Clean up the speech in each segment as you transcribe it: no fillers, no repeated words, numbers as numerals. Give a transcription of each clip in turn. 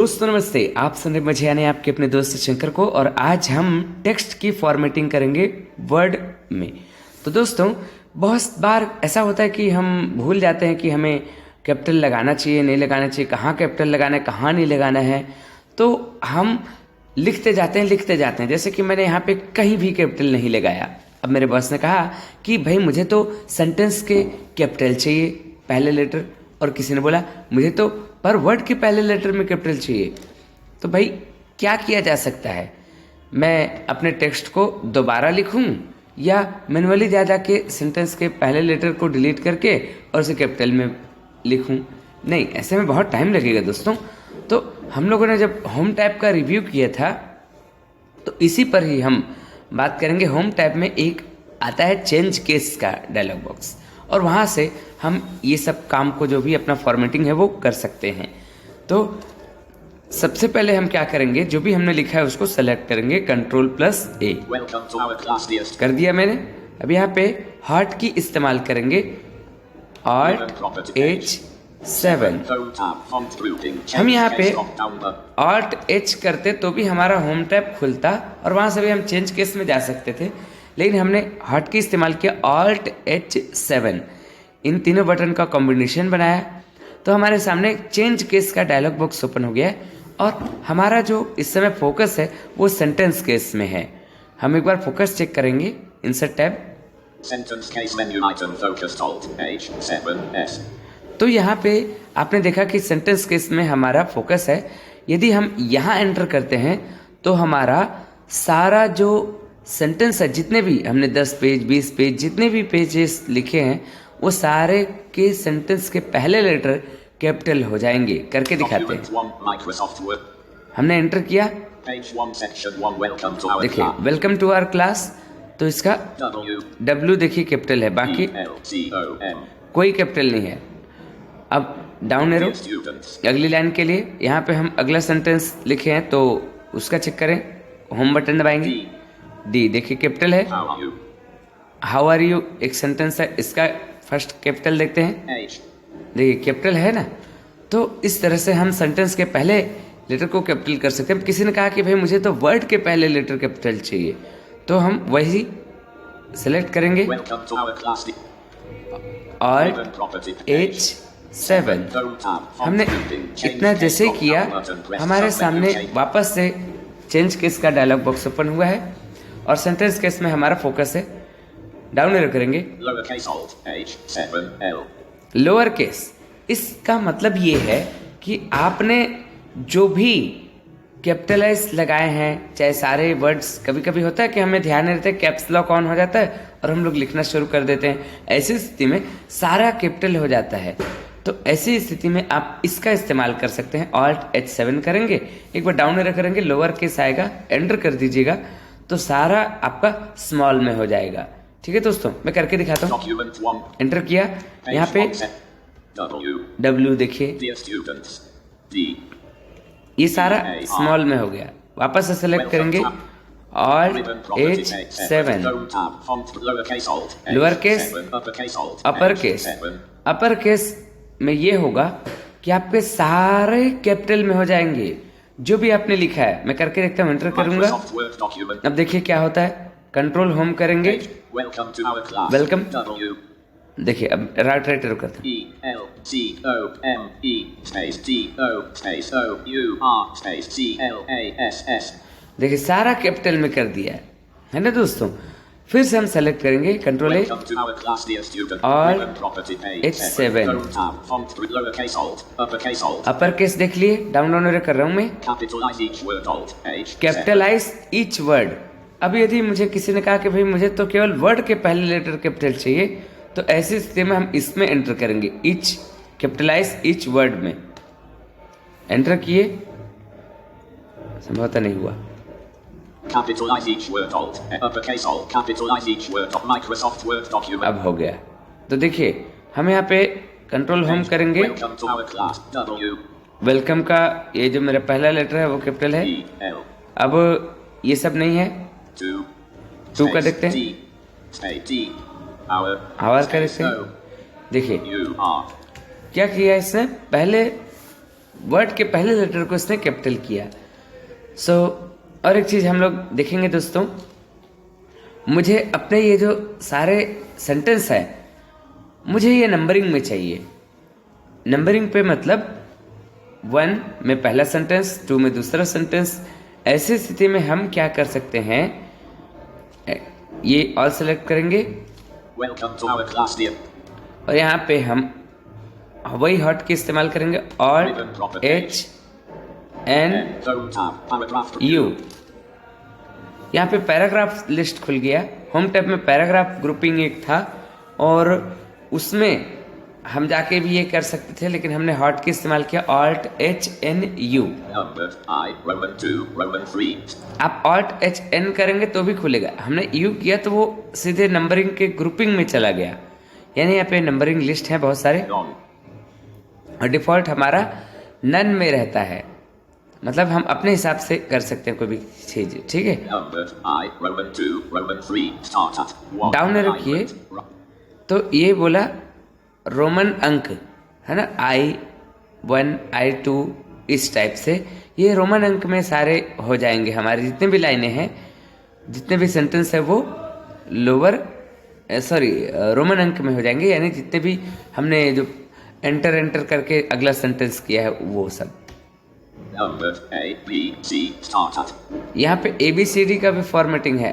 दोस्तों नमस्ते, आप सुन रहे मजे आने आपके अपने दोस्त शंकर को। और आज हम टेक्स्ट की फॉर्मेटिंग करेंगे वर्ड में। तो दोस्तों बहुत बार ऐसा होता है कि हम भूल जाते हैं कि हमें कैपिटल लगाना चाहिए नहीं लगाना चाहिए, कहाँ कैपिटल लगाना है कहाँ नहीं लगाना है। तो हम लिखते जाते हैं। जैसे कि मैंने यहाँ पे कहीं भी कैपिटल नहीं लगाया। अब मेरे बॉस ने कहा कि भाई मुझे तो सेंटेंस के कैपिटल चाहिए पहले लेटर, और किसी ने बोला मुझे तो पर वर्ड के पहले लेटर में कैपिटल चाहिए। तो भाई क्या किया जा सकता है? मैं अपने टेक्स्ट को दोबारा लिखूं या मैनुअली जाके सेंटेंस के पहले लेटर को डिलीट करके और उसे कैपिटल में लिखूं? नहीं, ऐसे में बहुत टाइम लगेगा दोस्तों। तो हम लोगों ने जब होम टैब का रिव्यू किया था तो इसी पर ही हम बात करेंगे। होम टैब में एक आता है चेंज केस का डायलॉग बॉक्स, और वहाँ से हम ये सब काम को जो भी अपना फॉर्मेटिंग है वो कर सकते हैं। तो सबसे पहले हम क्या करेंगे, जो भी हमने लिखा है उसको सेलेक्ट करेंगे, Ctrl+A कर दिया मैंने। अब यहाँ पे हार्ट की इस्तेमाल करेंगे, Alt+H7। हम यहाँ पे Alt+H करते तो भी हमारा होम टैब खुलता और वहाँ से भी हम चेंज केस में जा सकते थे, लेकिन हमने हार्ट की इस्तेमाल किया, Alt+H7। इन तीनों बटन का कॉम्बिनेशन बनाया तो हमारे सामने चेंज केस का डायलॉग बॉक्स ओपन हो गया है। और हमारा जो इस समय फोकस है वो सेंटेंस केस में है। हम एक बार फोकस चेक करेंगे, insert tab, sentence case menu item focused Alt+H7S। तो यहाँ पे आपने देखा कि सेंटेंस केस में हमारा फोकस है। यदि हम यहाँ एंटर करते हैं तो हमारा सारा जो सेंटेंस है, जितने भी हमने 10 पेज 20 पेज जितने भी पेजेस लिखे हैं वो सारे के सेंटेंस के पहले लेटर कैपिटल हो जाएंगे। करके दिखाते हैं। हमने एंटर किया, देखिए वेलकम टू आवर क्लास, तो इसका W देखिए कैपिटल है, बाकी कोई कैपिटल नहीं है। अब डाउन एरो अगली लाइन के लिए, यहाँ पे हम अगला सेंटेंस लिखे हैं तो उसका चेक करें, होम बटन दबाएंगे, D देखिए कैपिटल है। हाउ आर यू एक सेंटेंस है, इसका फर्स्ट कैपिटल देखते हैं, देखिए कैपिटल है ना। तो इस तरह से हम सेंटेंस के पहले लेटर को कैपिटल कर सकते हैं। किसी ने कहा कि भाई मुझे तो वर्ड के पहले लेटर कैपिटल चाहिए, तो हम वही सेलेक्ट करेंगे, Alt+H7। हमने इतना जैसे किया हमारे सामने वापस से चेंज केस का डायलॉग बॉक्स ओपन हुआ है और सेंटेंस केस में हमारा फोकस है। डाउन एरो करेंगे, लोअर केस। इसका मतलब ये है कि आपने जो भी कैपिटलाइज लगाए हैं, चाहे सारे वर्ड्स, कभी कभी होता है कि हमें ध्यान नहीं रहता, कैप्स लॉक ऑन हो जाता है और हम लोग लिखना शुरू कर देते हैं। ऐसी स्थिति में सारा कैपिटल हो जाता है। तो ऐसी स्थिति में आप इसका इस्तेमाल कर सकते हैं। Alt+H7 करेंगे, एक बार डाउन एरो करेंगे, लोअर केस आएगा, एंटर कर दीजिएगा तो सारा आपका स्मॉल में हो जाएगा। ठीक है दोस्तों, मैं करके दिखाता हूँ। एंटर किया, यहाँ पे W देखिए, ये सारा स्मॉल में हो गया। वापस से सेलेक्ट करेंगे, Alt+H7, lower case, upper case. Upper case में ये होगा कि आपके सारे कैपिटल में हो जाएंगे जो भी आपने लिखा है। मैं करके देखता हूँ, एंटर करूंगा। अब देखिए क्या होता है, कंट्रोल होम करेंगे, वेलकम, देखिए अब राइट एरो करते हैं, देखिए सारा कैपिटल में कर दिया है ना दोस्तों। फिर से हम सेलेक्ट करेंगे, Ctrl+A और H7, अपर केस देख लिए, डाउन एरो कर रहा हूं मैं, कैपिटलाइज ईच वर्ड। अब यदि मुझे किसी ने कहा कि भाई मुझे तो केवल वर्ड के पहले लेटर कैपिटल चाहिए, तो ऐसी स्थिति में हम इसमें एंटर करेंगे, ईच, कैपिटलाइज ईच वर्ड में एंटर किए, संभवतः नहीं हुआ। Capitalize each word, uppercase Alt, capitalize each word, Microsoft Word document। अब हो गया। तो देखिए हम यहाँ पे कंट्रोल होम करेंगे, Welcome to our class, W। Welcome का ये जो मेरा पहला लेटर है वो कैपिटल है। अब ये सब नहीं है, टू का देखते हैं, आवर का देखते हैं। देखिए क्या किया इसने, पहले वर्ड के पहले लेटर को इसने कैपिटल किया। सो और एक चीज हम लोग देखेंगे दोस्तों, मुझे अपने ये जो सारे सेंटेंस है मुझे ये नंबरिंग में चाहिए। नंबरिंग पे मतलब 1 में पहला सेंटेंस, 2 में दूसरा सेंटेंस। ऐसी स्थिति में हम क्या कर सकते हैं, ये ऑल सेलेक्ट करेंगे Welcome to our class, dear. और यहाँ पे हम वही हॉट की इस्तेमाल करेंगे, alt H N Home tab. Paragraph. U। यहाँ पे पैराग्राफ लिस्ट खुल गया। होम टैब में पैराग्राफ ग्रुपिंग एक था और उसमें हम जाके भी ये कर सकते थे, लेकिन हमने हॉट की इस्तेमाल किया, alt H N U। Number I. Roman 2. Roman 3. आप ऑल्ट H N करेंगे तो भी खुलेगा। हमने U किया तो वो सीधे नंबरिंग के ग्रुपिंग में चला गया। यानी यहाँ पे नंबरिंग लिस्ट है बहुत सारे None. और डिफॉल्ट हमारा नन में रहता है। मतलब हम अपने हिसाब से कर सकते हैं कोई भी चीज, ठीक है। Number I. Roman 2. Roman 3. Start at 1. Down arrow किए तो ये बोला रोमन अंक है ना, I1 I2 इस टाइप से ये रोमन अंक में सारे हो जाएंगे। हमारे जितने भी लाइनें हैं, जितने भी सेंटेंस है वो लोअर रोमन अंक में हो जाएंगे। यानी जितने भी हमने जो एंटर करके अगला सेंटेंस किया है वो सब। Number A. B. C. Start at. यहाँ पे ABCD का भी फॉर्मेटिंग है,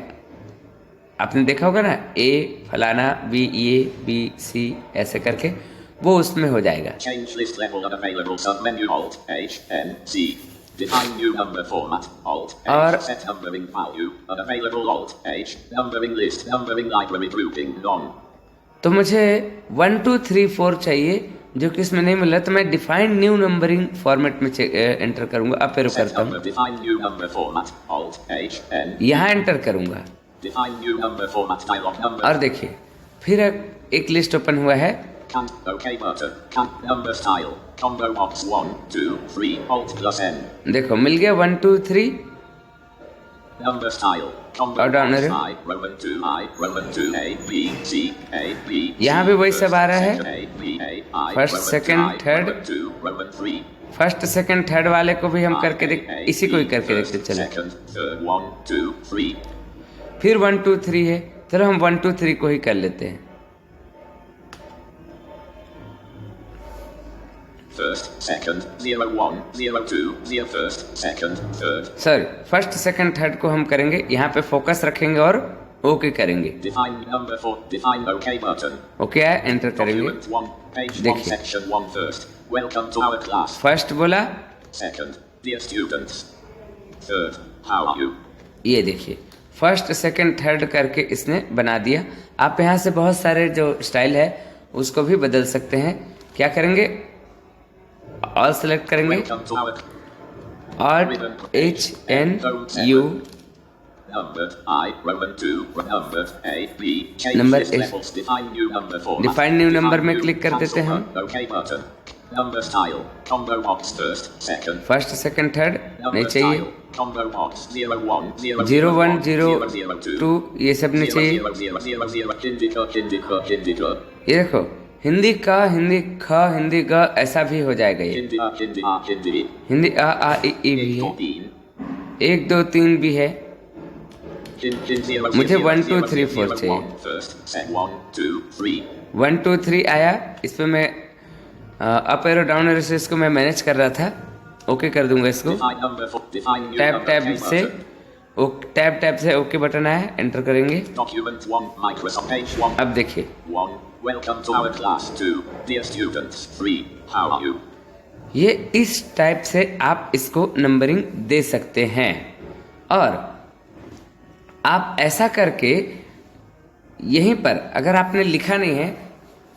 आपने देखा होगा ना, A फलाना B ये B C ऐसे करके वो उसमें हो जाएगा। Change list level unavailable submenu. Alt H N C. Define new number format. Alt और H. Set numbering value. Unavailable. Alt H. Numbering list. Numbering library grouping. None. तो मुझे 1 2 3 4 चाहिए जो कि इसमें नहीं मिल रहा, तो मैं डिफाइंड न्यू नंबरिंग फॉर्मेट में एंटर करूंगा। अब एरो Set करता हूँ, number. Define new number format. Alt H N. यहाँ एंटर करूंगा Define new number format. Dialog number. और देखिए फिर एक लिस्ट ओपन हुआ है। Can. OK button. Can. Number style. Combo box 1 2 3. Alt plus N. देखो मिल गया 1 2 3 Number style. Combo और down box arrow. I. Roman 2 I. Roman 2 A B C A B. यहाँ भी वही सब आ रहा है। A B A I. First, Roman 2, second, I, third. Roman 2 Roman 3. First second third वाले को भी हम करके देख, इसी को ही करके देखते चले। Second, third, 1 2 3. फिर 1 2 3 है, चलो हम 1 2 3 को ही कर लेते हैं। First, second, 0 1 0 2 0 first, second, third. Sorry first second third को हम करेंगे, यहाँ पे फोकस रखेंगे और ओके करेंगे। Define number 4. Define OK button. Okay है, एंटर करेंगे। Document 1. Page 1 देखिए। section 1 first. Welcome to our class. First बोला, Second, dear students. Third, how are you? ये देखिए फर्स्ट सेकंड थर्ड करके इसने बना दिया। आप यहाँ से बहुत सारे जो स्टाइल है उसको भी बदल सकते हैं। क्या करेंगे, ऑल सेलेक्ट करेंगे, Welcome to our alt H N U number I Roman 2 number A B. Change Number list is- levels. Define new number format. Define new number में new. click कर देते हैं हम। Cancel OK button. Number style. Combo box first, second. First second third नहीं Number चाहिए, style. Combo box 0 1 0 0 1 0 0 2 ये सब नहीं चाहिए। 0 0 0 0 Indica. ये देखो हिंदी का, हिंदी ख, हिंदी ग ऐसा भी हो जाएगा। ये हिंदी आ ई भी है, 1 2 3 भी है। मुझे 1 2 3 4 चाहिए। 1 2 3 आया, इस पे मैं अप एरो डाउन एरो से इसको मैं मैनेज कर रहा था। ओके कर दूंगा इसको। टैब से टैब से ओके बटन आया, एंटर करेंगे। अब देखिए Welcome to our class 2. Dear students, 3. How are you? ये इस टाइप से आप इसको नंबरिंग दे सकते हैं। और आप ऐसा करके यहीं पर अगर आपने लिखा नहीं है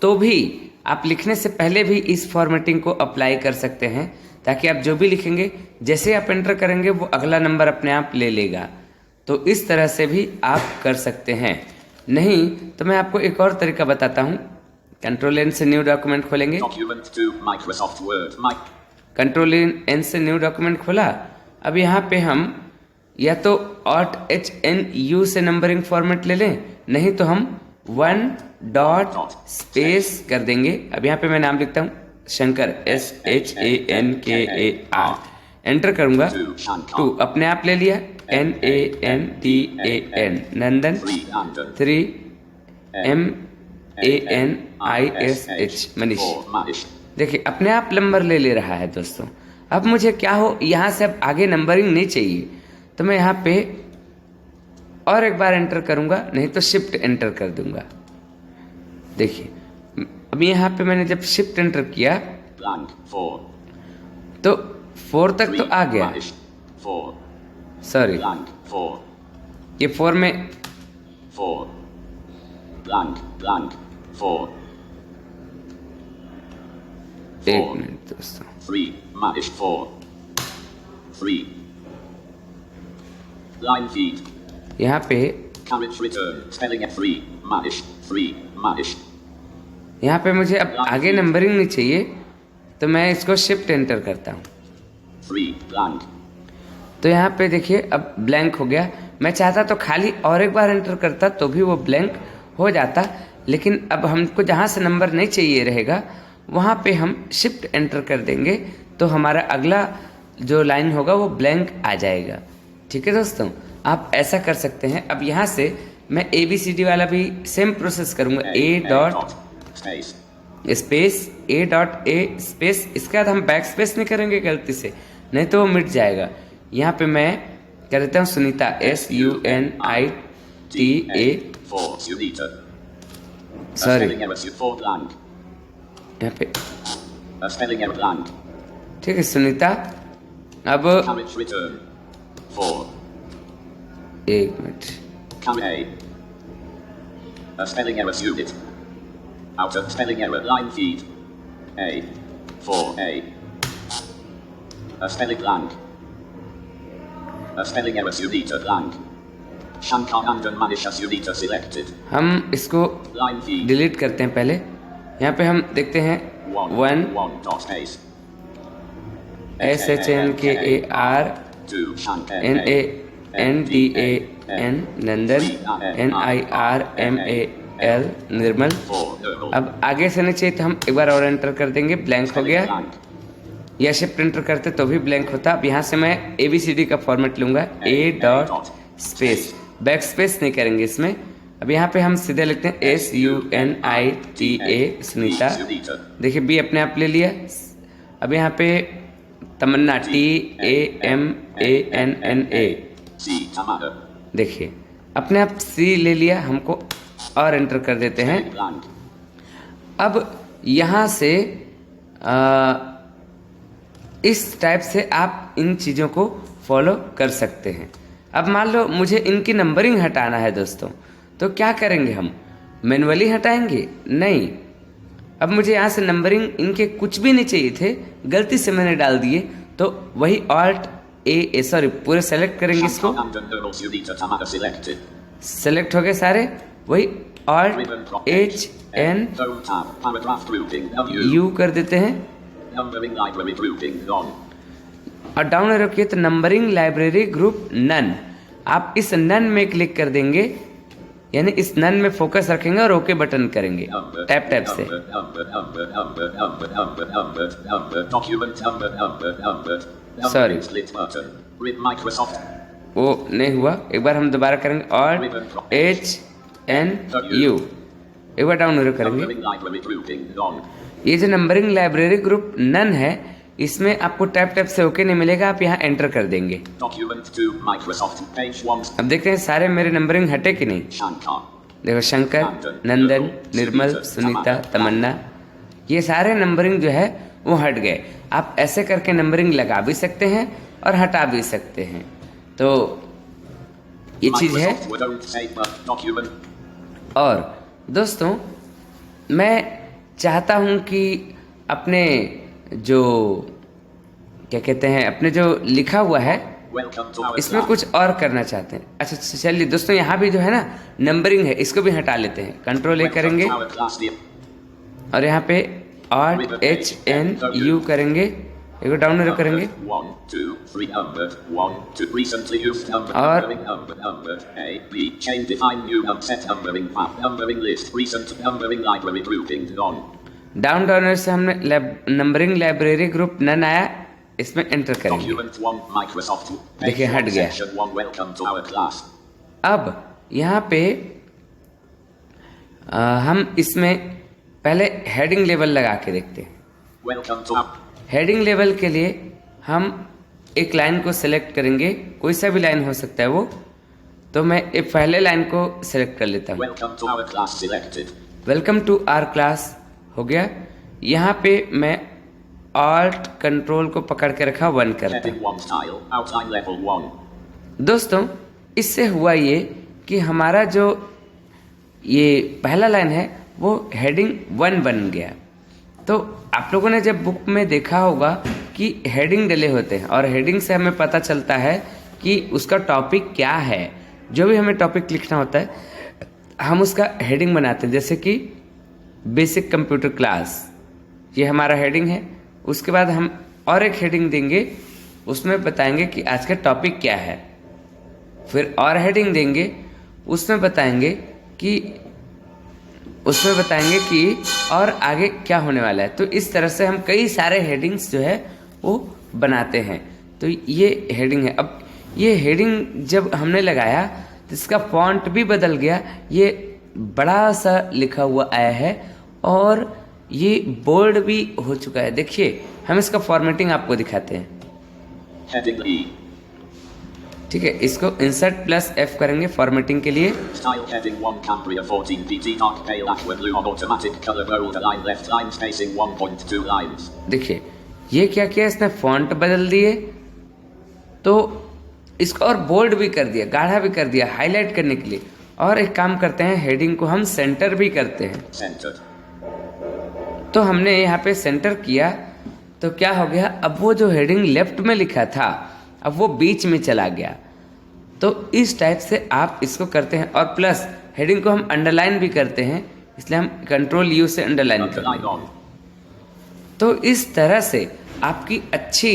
तो भी आप लिखने से पहले भी इस फॉर्मेटिंग को अप्लाई कर सकते हैं, ताकि आप जो भी लिखेंगे जैसे आप एंटर करेंगे वो अगला नंबर अपने आप ले लेगा। तो इस तरह से भी आप कर सकते हैं। नहीं तो मैं आपको एक और तरीका बताता हूँ। कंट्रोल एन से न्यू डॉक्यूमेंट खोलेंगे। Document 2, Microsoft Word. Control N से न्यू डॉक्यूमेंट खोला। अब यहाँ पे हम या तो ऑल्ट H N U से नंबरिंग फॉर्मेट ले लें, नहीं तो हम 1 डॉट स्पेस कर देंगे। अब यहाँ पे मैं नाम लिखता हूँ शंकर SHANKAR एंटर करूंगा 2 अपने आप ले लिया NANDAN नंदन 3 MANISH मनीष। देखिए अपने आप नंबर ले रहा है दोस्तों। अब मुझे क्या हो, यहाँ से अब आगे नंबरिंग नहीं चाहिए तो मैं यहाँ पे और एक बार एंटर करूंगा, नहीं तो शिफ्ट एंटर कर दूंगा। देखिए अब यहाँ पे मैंने जब शिफ्ट एंटर किया तो 4 तक तो आ गया, सॉरी ये 4 में 4 एक मिनट दोस्तों 3 Manish 4 3 line feed यहाँ पे carriage return spelling F 3 Manish यहाँ पे मुझे अब आगे नंबरिंग नहीं चाहिए तो मैं इसको शिफ्ट एंटर करता हूँ 3 blank। तो यहाँ पे देखिए अब ब्लैंक हो गया। मैं चाहता तो खाली और एक बार एंटर करता तो भी वो ब्लैंक हो जाता, लेकिन अब हमको जहाँ से नंबर नहीं चाहिए रहेगा वहाँ पे हम शिफ्ट एंटर कर देंगे तो हमारा अगला जो लाइन होगा वो ब्लैंक आ जाएगा। ठीक है दोस्तों, आप ऐसा कर सकते हैं। अब यहाँ से मैं ABCD वाला भी सेम प्रोसेस करूँगा A डॉट स्पेस A इसके बाद हम बैक स्पेस नहीं करेंगे गलती से, नहीं तो वो मिट जाएगा। यहाँ पे मैं कर देता हूँ सुनीता SUNITA सॉरी यहाँ पे ठीक है सुनीता। अब एक minute spelling error unit outer spelling error line feed A 4A spelling blank spelling error Sunita blank Shankar Nandan Manish Sunita selected। हम इसको डिलीट करते हैं पहले। यहाँ पे हम देखते हैं 1 SHANKAR NANDAN नंदन NIRMAL निर्मल। अब आगे से नहीं चाहिए तो हम एक बार और एंटर कर देंगे, ब्लैंक हो गया। या शिफ्ट एंटर करते तो भी ब्लैंक होता। अब यहाँ से मैं ABCD का फॉर्मेट लूंगा A dot space, back space नहीं करेंगे इसमें। अब यहाँ पे हम सीधे लिखते हैं SUNITA सुनीता। देखिए B अपने आप ले लिया। अब यहाँ पे तमन्ना TAMANNA देखिए अपने आप C ले लिया। हमको और एंटर कर देते हैं। अब यहाँ से इस टाइप से आप इन चीज़ों को फॉलो कर सकते हैं। अब मान लो मुझे इनकी नंबरिंग हटाना है दोस्तों, तो क्या करेंगे हम? मैनुअली हटाएंगे? नहीं। अब मुझे यहाँ से नंबरिंग इनके कुछ भी नहीं चाहिए थे, गलती से मैंने डाल दिए, तो वही ऑल्ट ए सॉरी पूरे सेलेक्ट करेंगे इसको। सेलेक्ट हो गए सारे, वही ऑल्ट HN U कर देते हैं और डाउन एरो किए तो नंबरिंग लाइब्रेरी ग्रुप नन। आप इस नन में क्लिक कर देंगे, यानी इस नन में फोकस रखेंगे और ओके बटन करेंगे टैप टैप से। सॉरी वो नहीं हुआ, एक बार हम दोबारा करेंगे और HNU एक बार डाउन एरो करेंगे। ये जो नंबरिंग लाइब्रेरी ग्रुप नन है इसमें आपको टैप टैप से ओके नहीं मिलेगा, आप यहाँ एंटर कर देंगे। अब देखते हैं सारे मेरे नंबरिंग हटे कि नहीं। देखो शंकर, नंदन, निर्मल, सुनीता, तमन्ना, ये सारे नंबरिंग जो है वो हट गए। आप ऐसे करके नंबरिंग लगा भी सकते हैं और हटा भी सकते हैं, तो ये चीज़ है। और दोस्तों मैं चाहता हूँ कि अपने जो क्या कहते हैं अपने जो लिखा हुआ है इसमें कुछ और करना चाहते हैं। अच्छा चलिए दोस्तों, यहाँ भी जो है ना नंबरिंग है, इसको भी हटा लेते हैं। कंट्रोल A करेंगे और यहाँ पे HNU करेंगे, एक डाउन एरो करेंगे डाउन डाउनर से हमने नंबरिंग लाइब्रेरी ग्रुप नन आया, इसमें एंटर करेंगे। Document 1 Microsoft. देखिए हट गया। Section 1 Welcome to our class. अब यहाँ पे हम इसमें पहले हेडिंग लेवल लगा के देखते हैं। Welcome to our heading level के लिए हम एक लाइन को सिलेक्ट करेंगे, कोई सा भी लाइन हो सकता है वो, तो मैं एक पहले लाइन को सिलेक्ट कर लेता हूँ। Welcome to our class selected. Welcome to our class हो गया। यहाँ पे मैं ऑल्ट कंट्रोल को पकड़ के रखा 1 करता हूँ। Heading 1 style. Outline level 1. दोस्तों इससे हुआ ये कि हमारा जो ये पहला लाइन है वो हेडिंग 1 बन गया। तो आप लोगों ने जब बुक में देखा होगा कि हेडिंग डले होते हैं और हेडिंग से हमें पता चलता है कि उसका टॉपिक क्या है। जो भी हमें टॉपिक लिखना होता है हम उसका हेडिंग बनाते हैं, जैसे कि बेसिक कंप्यूटर क्लास, ये हमारा हेडिंग है। उसके बाद हम और एक हेडिंग देंगे, उसमें बताएंगे कि आज का टॉपिक क्या है। फिर और हेडिंग देंगे, उसमें बताएंगे कि और आगे क्या होने वाला है। तो इस तरह से हम कई सारे हेडिंग्स जो है वो बनाते हैं। तो ये हेडिंग है। अब ये हेडिंग जब हमने लगाया तो इसका फॉन्ट भी बदल गया, ये बड़ा सा लिखा हुआ आया है और ये बोल्ड भी हो चुका है। देखिए हम इसका फॉर्मेटिंग आपको दिखाते हैं। Heading E. ठीक है, इसको इंसर्ट प्लस F करेंगे फॉर्मेटिंग के लिए। Style heading 1 Cambria 14 PT dark pale aqua blue on automatic color bold align left line spacing 1.2 lines. देखिए ये क्या किया इसने, फॉन्ट बदल दिए, तो इसको और बोल्ड भी कर दिया, गाढ़ा भी कर दिया हाईलाइट करने के लिए। और एक काम करते हैं, हेडिंग को हम सेंटर भी करते हैं। Centered. तो हमने यहाँ पे सेंटर किया तो क्या हो गया, अब वो जो हेडिंग लेफ्ट में लिखा था अब वो बीच में चला गया। तो इस टाइप से आप इसको करते हैं। और प्लस हेडिंग को हम अंडरलाइन भी करते हैं, इसलिए हम कंट्रोल U से अंडरलाइन करते Underline हैं। on. तो इस तरह से आपकी अच्छी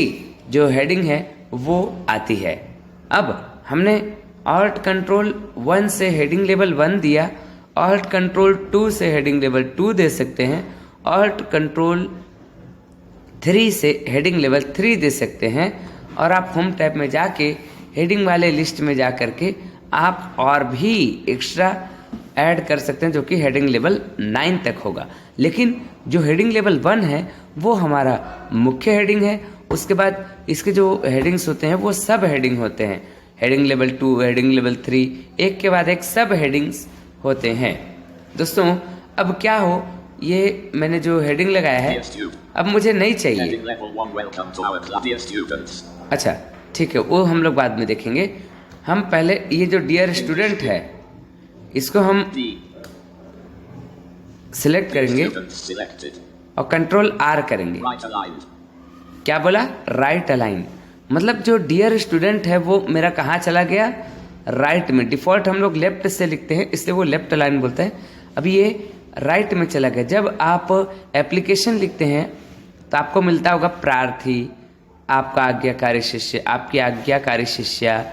जो हेडिंग है वो आती है। अब हमने ऑल्ट कंट्रोल 1 से हेडिंग लेवल 1 दिया, ऑल्ट कंट्रोल 2 से हेडिंग लेवल 2 दे सकते हैं, ऑल्ट कंट्रोल 3 से हेडिंग लेवल 3 दे सकते हैं। और आप होम टैब में जाके हेडिंग वाले लिस्ट में जा करके आप और भी एक्स्ट्रा ऐड कर सकते हैं, जो कि हेडिंग लेवल 9 तक होगा। लेकिन जो हेडिंग लेवल 1 है वो हमारा मुख्य हेडिंग है। उसके बाद इसके जो हेडिंग्स होते हैं वो सब हेडिंग होते हैं, हेडिंग लेवल 2, हेडिंग लेवल 3, एक के बाद एक सब हेडिंग्स होते हैं। दोस्तों अब क्या हो, ये मैंने जो हेडिंग लगाया है Dear student. अब मुझे नहीं चाहिए। Heading level 1 Welcome to our class. Dear students. अच्छा ठीक है, वो हम लोग बाद में देखेंगे। हम पहले ये जो डियर स्टूडेंट है इसको हम D. सिलेक्ट करेंगे Students selected. और कंट्रोल R करेंगे। Right aligned. क्या बोला, राइट अलाइन। मतलब जो डियर स्टूडेंट है वो मेरा कहाँ चला गया, राइट में। डिफॉल्ट हम लोग लेफ्ट से लिखते हैं इसलिए वो लेफ्ट अलाइन बोलते हैं। अब ये राइट में चला गया। जब आप एप्लीकेशन लिखते हैं तो आपको मिलता होगा प्रार्थी, आपका आज्ञाकारी शिष्य, आपकी आज्ञाकारी शिष्या,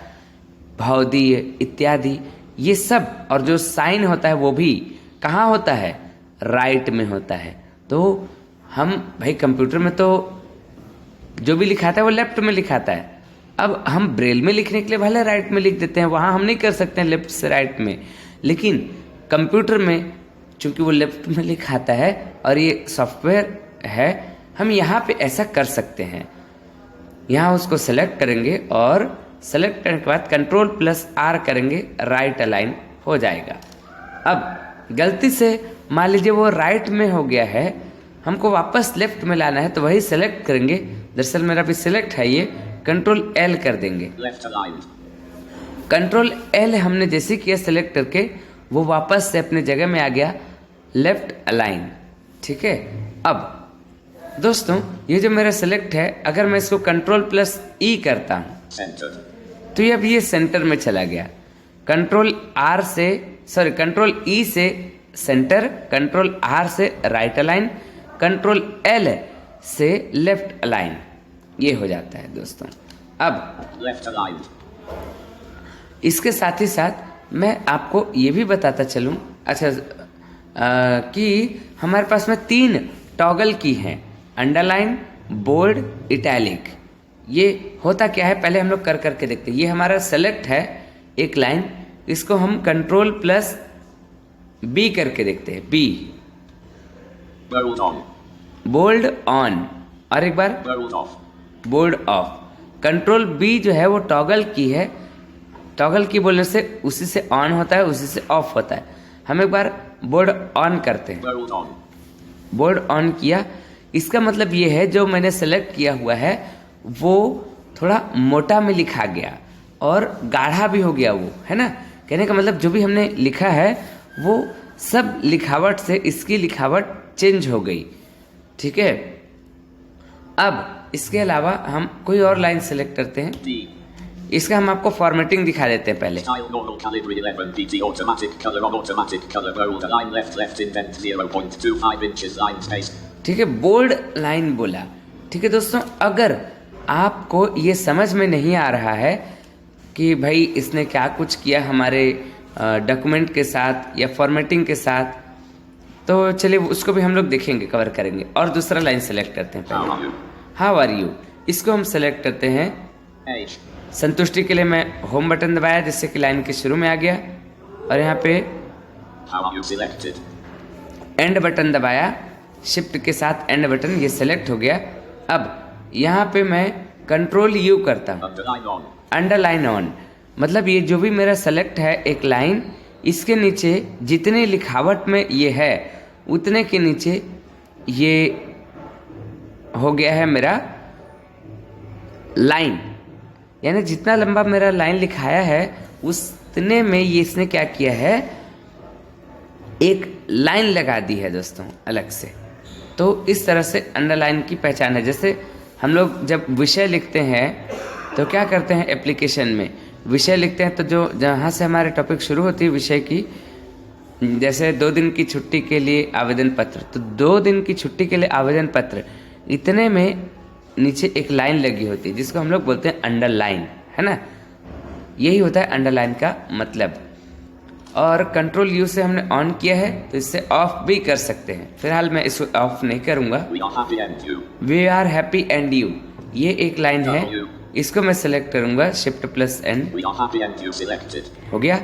भवदीय इत्यादि, ये सब। और जो साइन होता है वो भी कहाँ होता है, राइट में होता है। तो हम भाई कंप्यूटर में तो जो भी लिखाता है वो लेफ्ट में लिखाता है। अब हम ब्रेल में लिखने के लिए भले राइट में लिख देते हैं, वहाँ हम नहीं कर सकते हैं लेफ्ट से राइट में। लेकिन कंप्यूटर में चूंकि वो लेफ्ट में लिखाता है और ये सॉफ्टवेयर है, हम यहाँ पे ऐसा कर सकते हैं। यहाँ उसको सेलेक्ट करेंगे और सेलेक्ट करने के बाद कंट्रोल प्लस R करेंगे, राइट अलाइन हो जाएगा। अब गलती से मान लीजिए वो राइट में हो गया है, हमको वापस लेफ्ट में लाना है तो वही सेलेक्ट करेंगे। दरअसल मेरा भी सिलेक्ट है, ये कंट्रोल L कर देंगे। Left aligned. कंट्रोल L हमने जैसे किया सेलेक्ट करके वो वापस से अपने जगह में आ गया, लेफ्ट अलाइन। ठीक है, अब दोस्तों ये जो मेरा सेलेक्ट है, अगर मैं इसको कंट्रोल प्लस E करता हूँ Centered. तो ये अब ये सेंटर में चला गया। कंट्रोल E से सेंटर, कंट्रोल R से राइट अलाइन, कंट्रोल L से लेफ्ट अलाइन, ये हो जाता है दोस्तों। अब Left aligned. इसके साथ ही साथ मैं आपको ये भी बताता चलूँ, अच्छा कि हमारे पास में 3 टॉगल की हैं, अंडरलाइन, बोल्ड, इटैलिक। ये होता क्या है पहले हम लोग कर करके देखते हैं। ये हमारा सेलेक्ट है एक लाइन, इसको हम कंट्रोल प्लस बी करके देखते हैं। B, Bold on. Bold on, और एक बार Bold off. Bold off. Control B जो है वो टॉगल की है, टॉगल की बोलने से उसी से ऑन होता है, उसी से ऑफ होता है। हम एक बार बोल्ड ऑन करते हैं। Bold on. बोल्ड ऑन किया, इसका मतलब ये है जो मैंने सेलेक्ट किया हुआ है वो थोड़ा मोटा में लिखा गया और गाढ़ा भी हो गया वो, है ना। कहने का मतलब जो भी हमने लिखा है वो सब लिखावट से इसकी लिखावट चेंज हो गई, ठीक है। अब इसके अलावा हम कोई और लाइन सेलेक्ट करते हैं। D. इसका हम आपको फॉर्मेटिंग दिखा देते हैं पहले। Style normal calibre 11 PT automatic color on automatic color bold line left indent 0.25 inches line space. ठीक है, बोल्ड लाइन बोला। ठीक है दोस्तों, अगर आपको ये समझ में नहीं आ रहा है कि भाई इसने क्या कुछ किया हमारे डॉक्यूमेंट के साथ या फॉर्मेटिंग के साथ, तो चलिए उसको भी हम लोग देखेंगे, कवर करेंगे। और दूसरा लाइन सेलेक्ट करते हैं How are पहले, you? How are you. इसको हम सेलेक्ट करते हैं। H. संतुष्टि के लिए मैं होम बटन दबाया जिससे कि लाइन के शुरू में आ गया, और यहाँ पे How are you selected? And button दबाया, शिफ्ट के साथ एंड बटन, ये सेलेक्ट हो गया। अब यहाँ पे मैं कंट्रोल यू करता हूँ, Underline on. Underline on. मतलब ये जो भी मेरा सेलेक्ट है एक लाइन, इसके नीचे जितने लिखावट में ये है उतने के नीचे ये हो गया है मेरा लाइन, यानी जितना लंबा मेरा लाइन लिखाया है उतने में ये इसने क्या किया है, एक लाइन लगा दी है दोस्तों अलग से। तो इस तरह से अंडरलाइन की पहचान है। जैसे हम लोग जब विषय लिखते हैं तो क्या करते हैं, एप्लीकेशन में विषय लिखते हैं तो जो जहाँ से हमारे टॉपिक शुरू होती है विषय की, जैसे 2 दिन की छुट्टी के लिए आवेदन पत्र, तो 2 दिन की छुट्टी के लिए आवेदन पत्र, इतने में नीचे एक लाइन लगी होती है जिसको हम लोग बोलते हैं अंडरलाइन, है ना। यही होता है अंडरलाइन का मतलब। और कंट्रोल यू से हमने ऑन किया है तो इससे ऑफ भी कर सकते हैं। फिलहाल मैं इसको ऑफ नहीं करूँगा। We are happy and you. We are happy and you, ये एक लाइन है, W. इसको मैं सेलेक्ट करूँगा, shift plus N, We are happy and you selected. हो गया।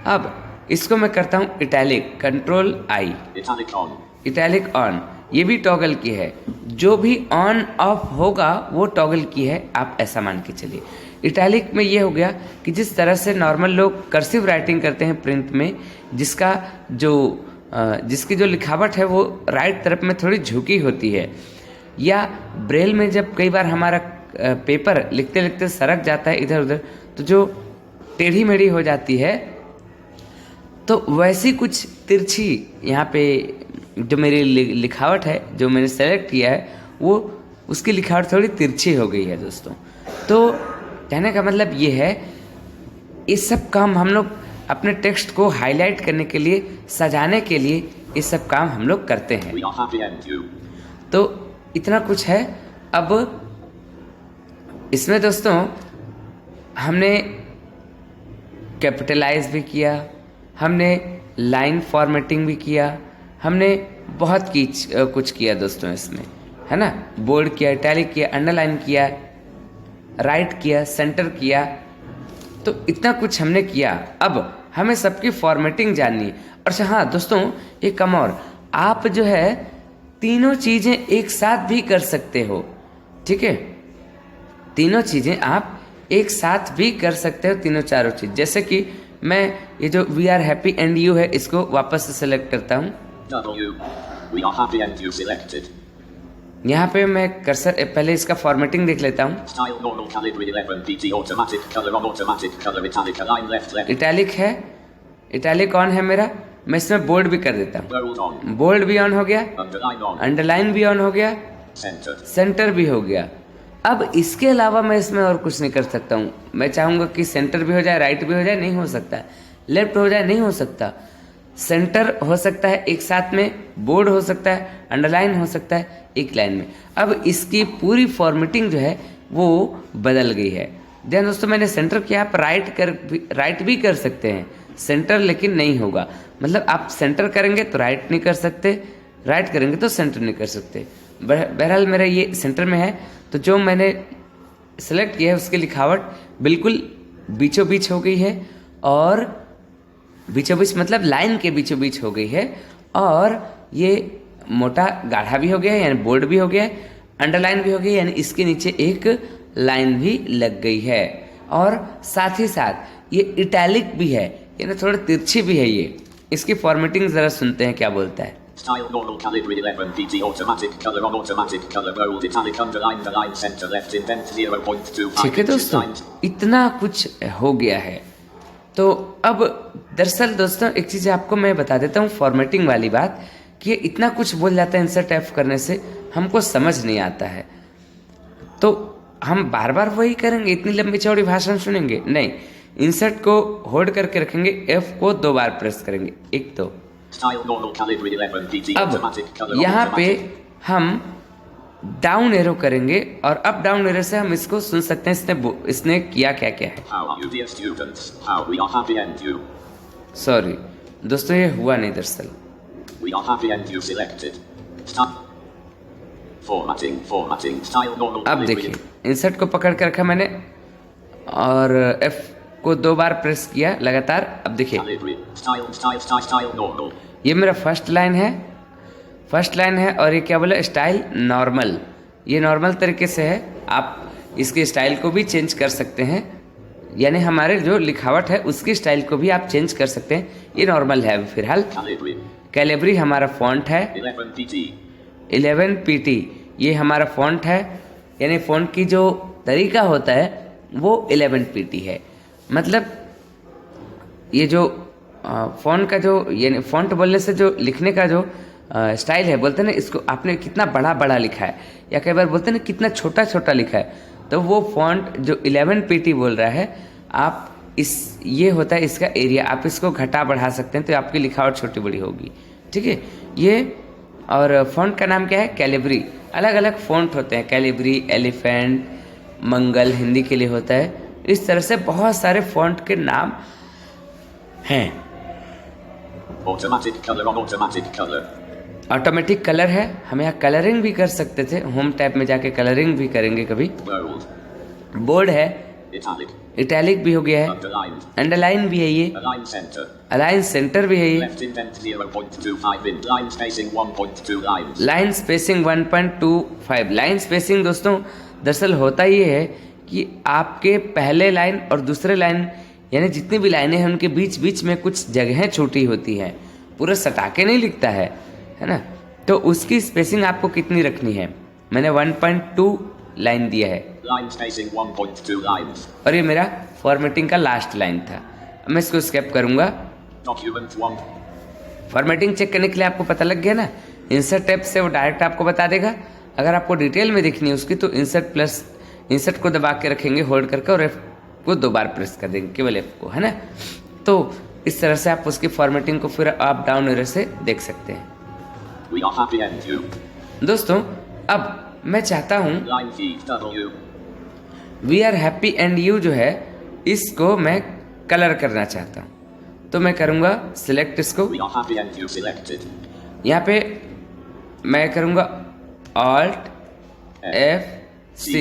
अब इसको मैं करता हूँ italic, control I, Italic on. Italic on, ये भी टॉगल की है। जो भी ऑन ऑफ होगा वो टॉगल की है, आप ऐसा मान के चलिए। इटैलिक में ये हो गया कि जिस तरह से नॉर्मल लोग कर्सिव राइटिंग करते हैं प्रिंट में, जिसकी जो लिखावट है वो राइट तरफ में थोड़ी झुकी होती है, या ब्रेल में जब कई बार हमारा पेपर लिखते लिखते सरक जाता है इधर उधर, तो जो टेढ़ी मेढ़ी हो जाती है, तो वैसी कुछ तिरछी यहाँ पे जो मेरी लिखावट है, जो मैंने सेलेक्ट किया है, वो उसकी लिखावट थोड़ी तिरछी हो गई है दोस्तों। तो कहने का मतलब ये है, ये सब काम हम लोग अपने टेक्स्ट को हाईलाइट करने के लिए, सजाने के लिए ये सब काम हम लोग करते हैं। We are happy and you. तो इतना कुछ है। अब इसमें दोस्तों हमने कैपिटलाइज भी किया, हमने लाइन फॉर्मेटिंग भी किया, हमने बहुत कुछ किया दोस्तों इसमें, है ना। बोल्ड किया, इटैलिक किया, अंडरलाइन किया, राइट किया, सेंटर किया, तो इतना कुछ हमने किया। अब हमें सबकी फॉर्मेटिंग जाननी है। और हाँ दोस्तों, एक कम और, आप जो है तीनों चीज़ें एक साथ भी कर सकते हो, ठीक है। तीनों चीज़ें आप एक साथ भी कर सकते हो, तीनों चारों चीज़। जैसे कि मैं ये जो we are happy and you है, इसको वापस से सेलेक्ट करता हूँ। W. We are happy and you selected. यहाँ पे मैं कर्सर पहले इसका फॉर्मेटिंग देख लेता हूँ। Style normal calibre 11 PT automatic color on automatic color italic align left. Italic है, इटैलिक ऑन है मेरा, मैं इसमें बोल्ड भी कर देता हूँ। Bold on. बोल्ड भी ऑन हो गया, Underline on. अंडरलाइन भी ऑन हो गया, Center. सेंटर भी हो गया। अब इसके अलावा मैं इसमें और कुछ नहीं कर सकता हूँ। मैं चाहूँगा कि सेंटर भी हो जाए, राइट भी हो जाए, नहीं हो सकता। लेफ्ट हो जाए, नहीं हो सकता। सेंटर हो सकता है एक साथ में, बोर्ड हो सकता है, अंडरलाइन हो सकता है एक लाइन में। अब इसकी पूरी फॉर्मेटिंग जो है वो बदल गई है। ध्यान दोस्तों, मैंने सेंटर किया, आप राइट भी कर सकते हैं सेंटर, लेकिन नहीं होगा। मतलब आप सेंटर करेंगे तो राइट नहीं कर सकते, राइट करेंगे तो सेंटर नहीं कर सकते। बहरहाल मेरा ये सेंटर में है, तो जो मैंने सेलेक्ट किया है उसकी लिखावट बिल्कुल बीचों बीच हो गई है, और बीचों बीच मतलब लाइन के बीचों बीच हो गई है, और ये मोटा गाढ़ा भी हो गया है यानी बोल्ड भी हो गया है, अंडरलाइन भी हो गई है यानी इसके नीचे एक लाइन भी लग गई है, और साथ ही साथ ये इटैलिक भी है यानी थोड़ा तिरछी भी है। ये इसकी फॉर्मेटिंग जरा सुनते हैं क्या बोलता है। Style normal calibre 11 pt automatic color on automatic color bold italic underline the line center left indent 0.25 ठीक है दोस्तों, इतना कुछ हो गया है। तो अब दरअसल दोस्तों एक चीज़ आपको मैं बता देता हूँ फॉर्मेटिंग वाली बात, कि इतना कुछ बोल जाता है इंसर्ट एफ करने से, हमको समझ नहीं आता है, तो हम बार बार वही करेंगे, इतनी लंबी चौड़ी भाषण सुनेंगे नहीं। इंसर्ट को होल्ड करके रखेंगे, एफ को 2 बार प्रेस करेंगे, एक तो अब यहाँ पे हम डाउन एरो करेंगे, और अप डाउन एरो से हम इसको सुन सकते हैं इसने किया क्या क्या है। सॉरी दोस्तों, ये हुआ नहीं दरअसल। अब देखिए इंसर्ट को पकड़ कर रखा मैंने और एफ को 2 बार प्रेस किया लगातार। अब देखिए ये मेरा फर्स्ट लाइन है, और ये क्या बोला, स्टाइल नॉर्मल। ये नॉर्मल तरीके से है, आप इसके स्टाइल को भी चेंज कर सकते हैं, यानी हमारे जो लिखावट है उसकी स्टाइल को भी आप चेंज कर सकते हैं। ये नॉर्मल है फिलहाल। कैलिब्री हमारा फॉन्ट है 11 pt, ये हमारा फॉन्ट है, यानी फॉन्ट की जो तरीका होता है वो 11 pt है। मतलब ये जो फॉन्ट का जो यानी फॉन्ट बोलने से जो लिखने का जो स्टाइल है, बोलते हैं ना इसको आपने कितना बड़ा बड़ा लिखा है, या कई बार बोलते हैं ना कितना छोटा छोटा लिखा है, तो वो फॉन्ट जो 11 pt बोल रहा है, आप ये होता है इसका एरिया, आप इसको घटा बढ़ा सकते हैं तो आपकी लिखावट छोटी बड़ी होगी। ठीक है, ये और फॉन्ट का नाम क्या है, कैलिब्री। अलग अलग फॉन्ट होते हैं, कैलिब्री, एलिफेंट, मंगल हिंदी के लिए होता है। इस तरह से बहुत सारे फॉन्ट के नाम हैं। ऑटोमेटिक कलर है, हम यहाँ कलरिंग भी कर सकते थे, होम टैब में जाके कलरिंग भी करेंगे कभी। बोल्ड है, इटैलिक भी हो गया है, अंडरलाइन भी है, ये अलाइन सेंटर भी है, ये लाइन स्पेसिंग 1.25। लाइन स्पेसिंग दोस्तों दरअसल होता ये है कि आपके पहले लाइन और दूसरे लाइन यानी जितनी भी लाइनें हैं उनके बीच बीच में कुछ जगहें छोटी होती हैं, पूरा सटा के नहीं लिखता है ना, तो उसकी स्पेसिंग आपको कितनी रखनी है। मैंने 1.2 लाइन दिया है, और ये मेरा फॉर्मेटिंग का लास्ट लाइन था। अब मैं इसको स्केप करूंगा। फॉर्मेटिंग चेक करने के लिए आपको पता लग गया ना, इंसर्ट टैब से वो डायरेक्ट आपको बता देगा। अगर आपको डिटेल में देखनी है उसकी तो इंसर्ट को दबा के रखेंगे होल्ड करके, और एफ को 2 बार प्रेस कर देंगे, केवल एफ को, है ना। तो इस तरह से आप उसकी फॉर्मेटिंग को फिर अप डाउन एरो से देख सकते हैं। दोस्तों अब मैं चाहता हूँ we are happy and you जो है इसको मैं कलर करना चाहता हूँ, तो मैं करूँगा सिलेक्ट इसको। यहाँ पे मैं करूँगा Alt FC।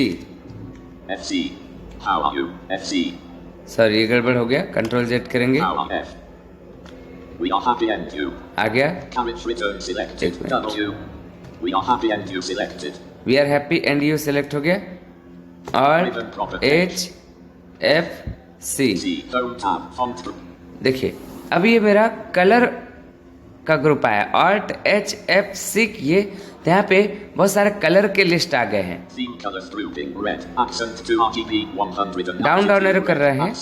सॉरी ये गड़बड़ हो गया, कंट्रोल Z करेंगे, आ गया। We are happy and you select हो गया, Alt HFC। देखिए अब ये मेरा कलर का ग्रुप आया, Alt HFC ये, तो यहाँ पे बहुत सारे कलर के लिस्ट आ गए हैं। डाउन एरो कर रहे हैं।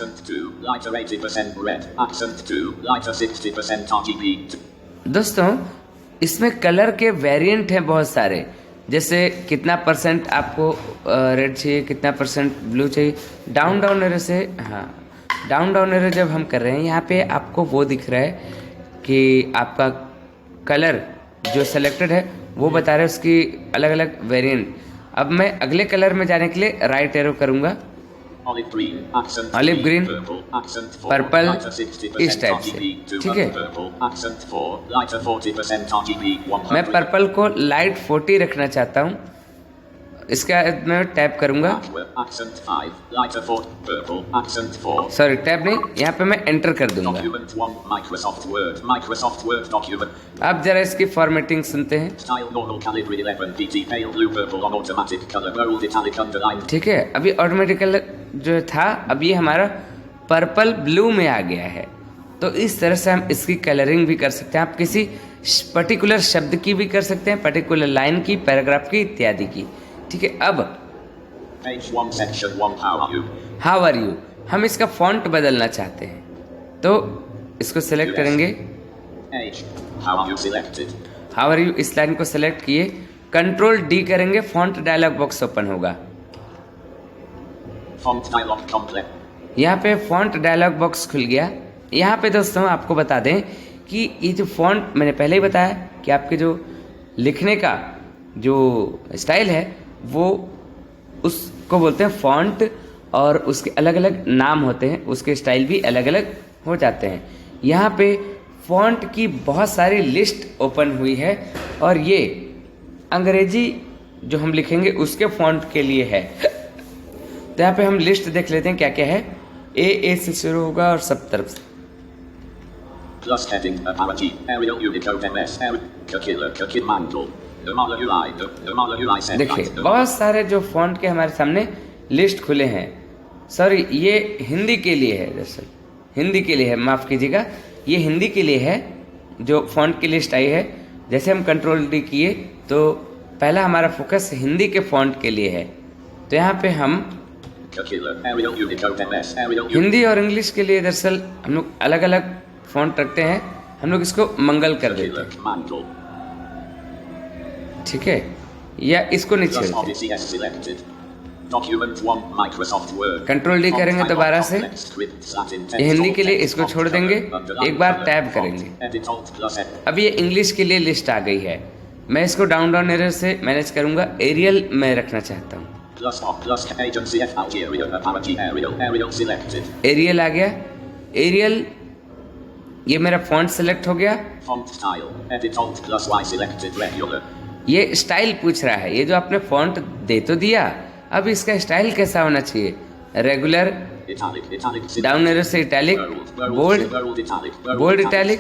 दोस्तों इसमें कलर के वेरिएंट हैं बहुत सारे, जैसे कितना % आपको रेड चाहिए, कितना % ब्लू चाहिए। डाउन एरो से, हाँ डाउन एरो जब हम कर रहे हैं यहाँ पे आपको वो दिख रहा है कि आपका कलर जो सेलेक्टेड है वो बता रहे हैं उसकी अलग अलग वेरिएंट। अब मैं अगले कलर में जाने के लिए राइट एरो करूँगा Olive green, accent Olive 3, green, purple, accent 4, purple, lighter 60% इस टाइप से, RGB, ठीक है। 200 purple, accent 4, lighter 40% RGB, 100. मैं पर्पल को लाइट 40 रखना चाहता हूँ। इसका मैं टैप करूंगा, Aqua, accent 5, lighter 4, purple, accent 4. Sorry tap नहीं, यहाँ पे मैं एंटर कर दूंगा। Document 1, Microsoft Word document. अब जरा इसकी फॉर्मेटिंग सुनते हैं। Style normal calibri 11 pt pale blue purple on automatic color bold italic underline. ठीक है, अभी ऑटोमेटिकल जो था अब ये हमारा पर्पल ब्लू में आ गया है। तो इस तरह से हम इसकी कलरिंग भी कर सकते हैं। आप किसी पर्टिकुलर शब्द की भी कर सकते हैं, पर्टिकुलर लाइन की, पैराग्राफ की, इत्यादि की। ठीक है, अब Page 1 section 1 how are you? How are you, हम इसका फॉन्ट बदलना चाहते हैं तो इसको सेलेक्ट करेंगे। H, how are you selected? How are you, इस लाइन को सेलेक्ट किए, कंट्रोल डी करेंगे, फॉन्ट डायलॉग बॉक्स ओपन होगा। Font dialog complex. यहाँ पे फॉन्ट डायलॉग बॉक्स खुल गया। यहाँ पे दोस्तों आपको बता दें कि ये जो फॉन्ट मैंने पहले ही बताया कि आपके जो लिखने का जो स्टाइल है वो उसको बोलते हैं फॉन्ट, और उसके अलग अलग नाम होते हैं, उसके स्टाइल भी अलग अलग हो जाते हैं। यहाँ पे फॉन्ट की बहुत सारी लिस्ट ओपन हुई है और ये अंग्रेजी जो हम लिखेंगे उसके फॉन्ट के लिए है। तो यहाँ पे हम लिस्ट देख लेते हैं क्या क्या है। ए से शुरू होगा और सब तरफ से। Plus heading apology Arial Unicode MS Kakila Kakimandel Namala UI Namala UI set. देखिए बहुत सारे जो फॉन्ट के हमारे सामने लिस्ट खुले हैं। सॉरी ये हिंदी के लिए है, दरअसल हिंदी के लिए है, माफ़ कीजिएगा, ये हिंदी के लिए है जो फॉन्ट की लिस्ट आई है। जैसे हम कंट्रोल डी किए तो पहला हमारा फोकस हिंदी के फॉन्ट के लिए है। तो यहाँ पे हम हिंदी और इंग्लिश के लिए दरअसल हम लोग अलग अलग फॉन्ट रखते हैं। हम लोग इसको मंगल कर देते हैं, ठीक है, या इसको नीचे देते हैं। कंट्रोल डी करेंगे दोबारा से, ये हिंदी के लिए इसको छोड़ देंगे, एक बार टैब करेंगे। अब ये इंग्लिश के लिए लिस्ट आ गई है। मैं इसको डाउन डाउन एरो से मैनेज करूंगा, एरियल में रखना चाहता हूँ। एरियल आ गया। एरियल ये मेरा फॉन्ट सेलेक्ट हो गया। ये स्टाइल पूछ रहा है, ये जो आपने फॉन्ट दे तो दिया, अब इसका स्टाइल कैसा होना चाहिए। रेगुलर, डाउन एरो से इटैलिक, बोल्ड इटैलिक।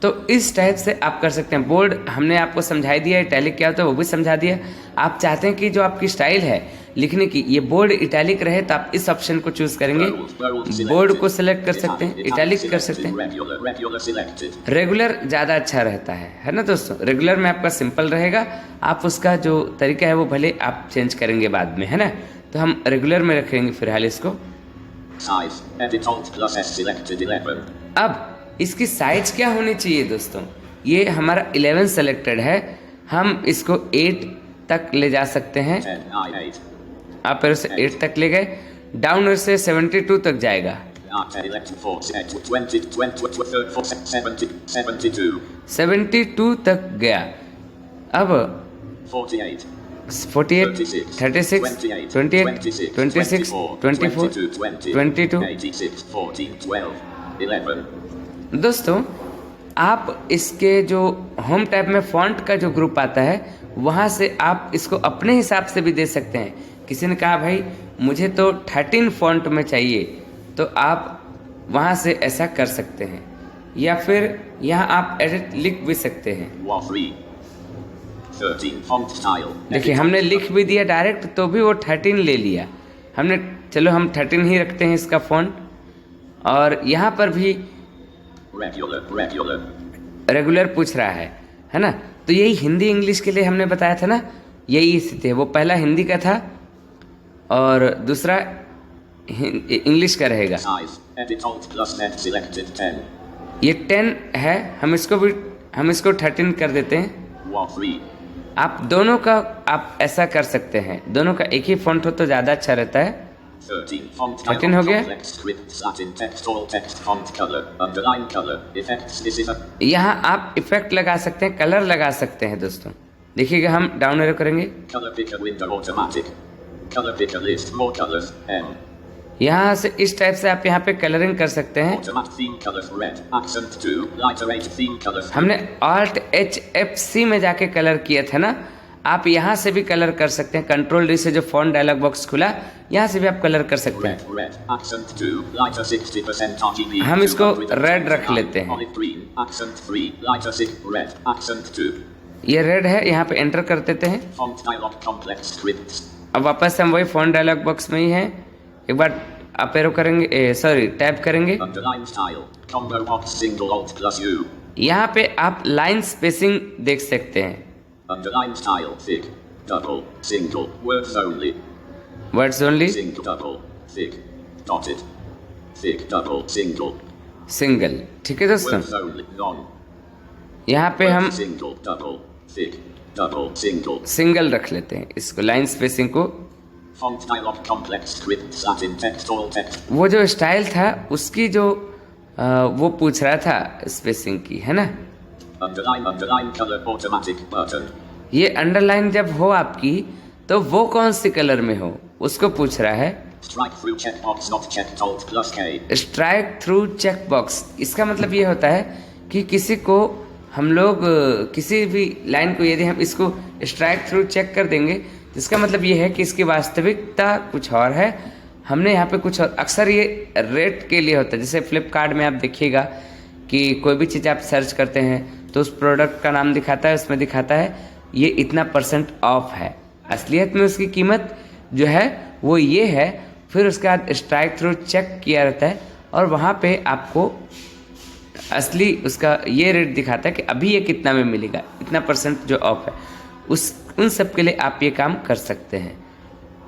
तो इस टाइप से आप कर सकते हैं। बोल्ड हमने आपको समझाई दिया, इटैलिक क्या होता है वो भी समझा दिया। आप चाहते हैं कि जो आपकी स्टाइल है लिखने की ये बोल्ड इटैलिक रहे तो आप इस ऑप्शन को चूज करेंगे। बोल्ड को सिलेक्ट कर सकते हैं, इटैलिक कर सकते हैं। रेगुलर ज़्यादा अच्छा रहता है ना दोस्तों। रेगुलर में आपका सिंपल रहेगा, आप उसका जो तरीका है वो भले आप चेंज करेंगे बाद में, है ना। तो हम रेगुलर में रखेंगे फिलहाल इसको। अब इसकी साइज क्या होनी चाहिए दोस्तों, ये हमारा 11 सेलेक्टेड है, हम इसको 8 तक ले जा सकते हैं। आप एरो से 8 तक ले गए, डाउन एरो से 72 तक जाएगा। 72 तक गया। अब 48, 36, 28, 26, 24, 22। दोस्तों आप इसके जो होम टैब में फॉन्ट का जो ग्रुप आता है वहाँ से आप इसको अपने हिसाब से भी दे सकते हैं। किसी ने कहा भाई मुझे तो 13 फॉन्ट में चाहिए, तो आप वहाँ से ऐसा कर सकते हैं, या फिर यहाँ आप एडिट लिख भी सकते हैं। देखिए हमने लिख भी दिया डायरेक्ट, तो भी वो 13 ले लिया हमने। चलो हम 13 ही रखते हैं इसका फॉन्ट। और यहाँ पर भी रेगुलर पूछ रहा है ना। तो यही हिंदी इंग्लिश के लिए हमने बताया था ना, यही स्थिति है। वो पहला हिंदी का था और दूसरा इंग्लिश का रहेगा। ये 10 है, हम इसको 13 कर देते हैं। आप दोनों का आप ऐसा कर सकते हैं, दोनों का एक ही फॉन्ट हो तो ज़्यादा अच्छा रहता है। 13 हो गया। यहाँ आप इफेक्ट लगा सकते हैं, कलर लगा सकते हैं दोस्तों। देखिएगा हम डाउन एरो करेंगे, Color picker list. More colors. M. यहाँ से इस टाइप से आप यहाँ पे कलरिंग कर सकते हैं। Automatic theme colors red. Accent 2. Lighter 8 theme colors. हमने Alt HFC में जाके कलर किए थे ना, आप यहाँ से भी कलर कर सकते हैं। कंट्रोल डी से जो फॉन्ट डायलॉग बॉक्स खुला, यहाँ से भी आप कलर कर सकते हैं। Red. Accent 2. Lighter 60% RGB. हम इसको रेड रख लेते हैं। Olive green. Accent 3. Lighter 6. Red. Accent 2. ये रेड है, यहाँ पे एंटर कर देते हैं। Font dialog complex scripts. अब वापस हम वही फॉन्ट डायलॉग बॉक्स में ही हैं। एक बार अप एरो करेंगे, टैप करेंगे। Underline style. Combo box single alt plus U. यहाँ पे आप लाइन स्पेसिंग देख सकते हैं। Underline style. Thick. Double. Single. Words only. Words only, Single. Double. Thick. Dotted. Thick. Double. Single. Single. ठीक है दोस्तों, Words only. None. यहाँ पे हम Single. Double. Thick. Double. Single. Single रख लेते हैं इसको, लाइन स्पेसिंग को। Font dialog complex scripts Latin text all text. वो जो स्टाइल था उसकी जो वो पूछ रहा था स्पेसिंग की, है ना। Underline color automatic button. ये अंडरलाइन जब हो आपकी तो वो कौन सी कलर में हो उसको पूछ रहा है। Strike through checkbox not checked alt plus K. Strike through check box, इसका मतलब ये होता है कि किसी को हम लोग किसी भी लाइन को यदि हम इसको स्ट्राइक थ्रू चेक कर देंगे तो इसका मतलब ये है कि इसकी वास्तविकता कुछ और है, हमने यहाँ पे कुछ और। अक्सर ये रेट के लिए होता है, जैसे फ्लिपकार्ट में आप देखिएगा कि कोई भी चीज़ आप सर्च करते हैं तो उस प्रोडक्ट का नाम दिखाता है, उसमें दिखाता है ये इतना % ऑफ है। असलियत में उसकी कीमत जो है वो ये है, फिर उसके बाद स्ट्राइक थ्रू चेक किया रहता है और वहाँ पे आपको असली उसका ये रेट दिखाता है कि अभी ये कितना में मिलेगा, इतना % जो ऑफ है। उन सब के लिए आप ये काम कर सकते हैं।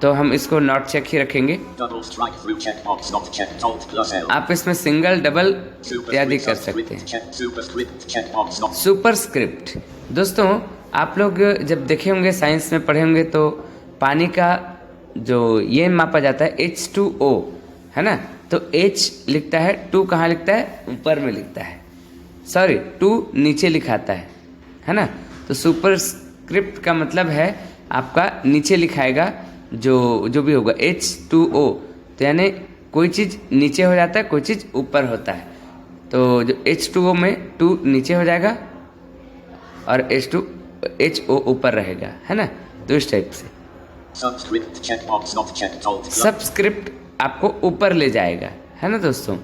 तो हम इसको नॉट चेक ही रखेंगे। Double strike through checkbox not checked alt plus L. आप इसमें सिंगल, डबल इत्यादि कर सकते हैं। Superscript checkbox not. Super script, दोस्तों आप लोग जब देखे होंगे, साइंस में पढ़े होंगे, तो पानी का जो ये मापा जाता है H2O, है ना। तो H लिखता है, 2 कहाँ लिखता है, ऊपर में लिखता है, सॉरी 2 नीचे लिखाता है ना। तो सुपर स्क्रिप्ट का मतलब है आपका नीचे लिखाएगा जो भी होगा H2O, तो यानी कोई चीज़ नीचे हो जाता है, कोई चीज़ ऊपर होता है। तो जो H2O में 2 नीचे हो जाएगा और HO ऊपर रहेगा, है ना। तो इस टाइप से Subscript checkbox not checked alt plus. Subscript आपको ऊपर ले जाएगा, है ना दोस्तों।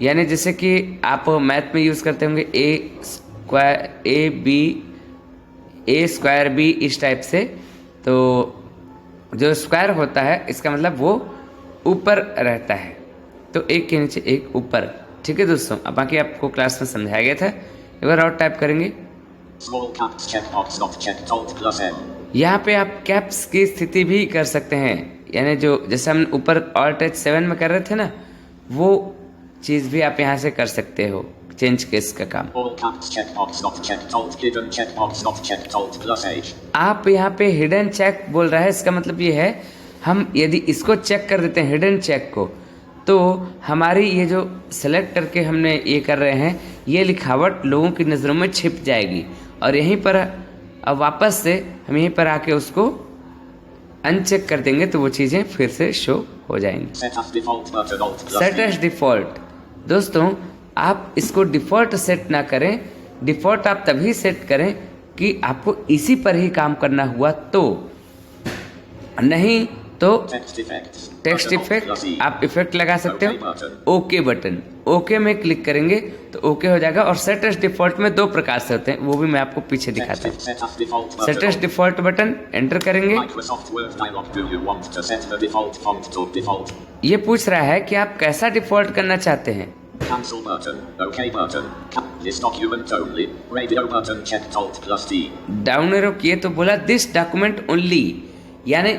यानी जैसे कि आप मैथ में यूज़ करते होंगे A स्क्वायर B इस टाइप से, तो जो स्क्वायर होता है इसका मतलब वो ऊपर रहता है, तो एक के नीचे एक ऊपर। ठीक है दोस्तों, अब बाकी आपको क्लास में समझाया गया था। एक बार और टाइप करेंगे। Small caps checkbox not checked alt plus M. यहाँ पे आप कैप्स की स्थिति भी कर सकते हैं, यानी जो जैसे हम ऊपर Alt H7 में कर रहे थे ना, वो चीज़ भी आप यहाँ से कर सकते हो, चेंज केस का काम। All caps checkbox not checked alt hidden checkbox not checked alt plus H. आप यहाँ पे हिडन चेक बोल रहा है, इसका मतलब ये है हम यदि इसको चेक कर देते हैं हिडन चेक को, तो हमारी ये जो सेलेक्ट करके हमने ये कर रहे हैं, ये लिखावट लोगों की नज़रों में छिप जाएगी और यहीं पर अब वापस से हम यहीं पर आके उसको अनचेक कर देंगे तो वो चीज़ें फिर से शो हो जाएंगी। Set as default button alt plus set D. As default, दोस्तों आप इसको डिफ़ॉल्ट सेट ना करें। डिफ़ॉल्ट आप तभी सेट करें कि आपको इसी पर ही काम करना हुआ तो, नहीं तो Text effects. Text Button alt plus E. Effect आप इफेक्ट लगा सकते OK हो। button. ओके बटन, ओके में क्लिक करेंगे तो ओके हो जाएगा। और सेट एज डिफ़ॉल्ट में 2 प्रकार से होते हैं, वो भी मैं आपको पीछे दिखाता हूँ। Set as default set button. As default button enter करेंगे। Microsoft Word dialog. Do you want to set the default font to default? ये पूछ रहा है कि आप कैसा डिफ़ॉल्ट करना चाहते हैं। Cancel button. OK button. This document only. Radio button checked alt plus D. Down arrow किए तो बोला दिस डॉक्यूमेंट ओनली, यानी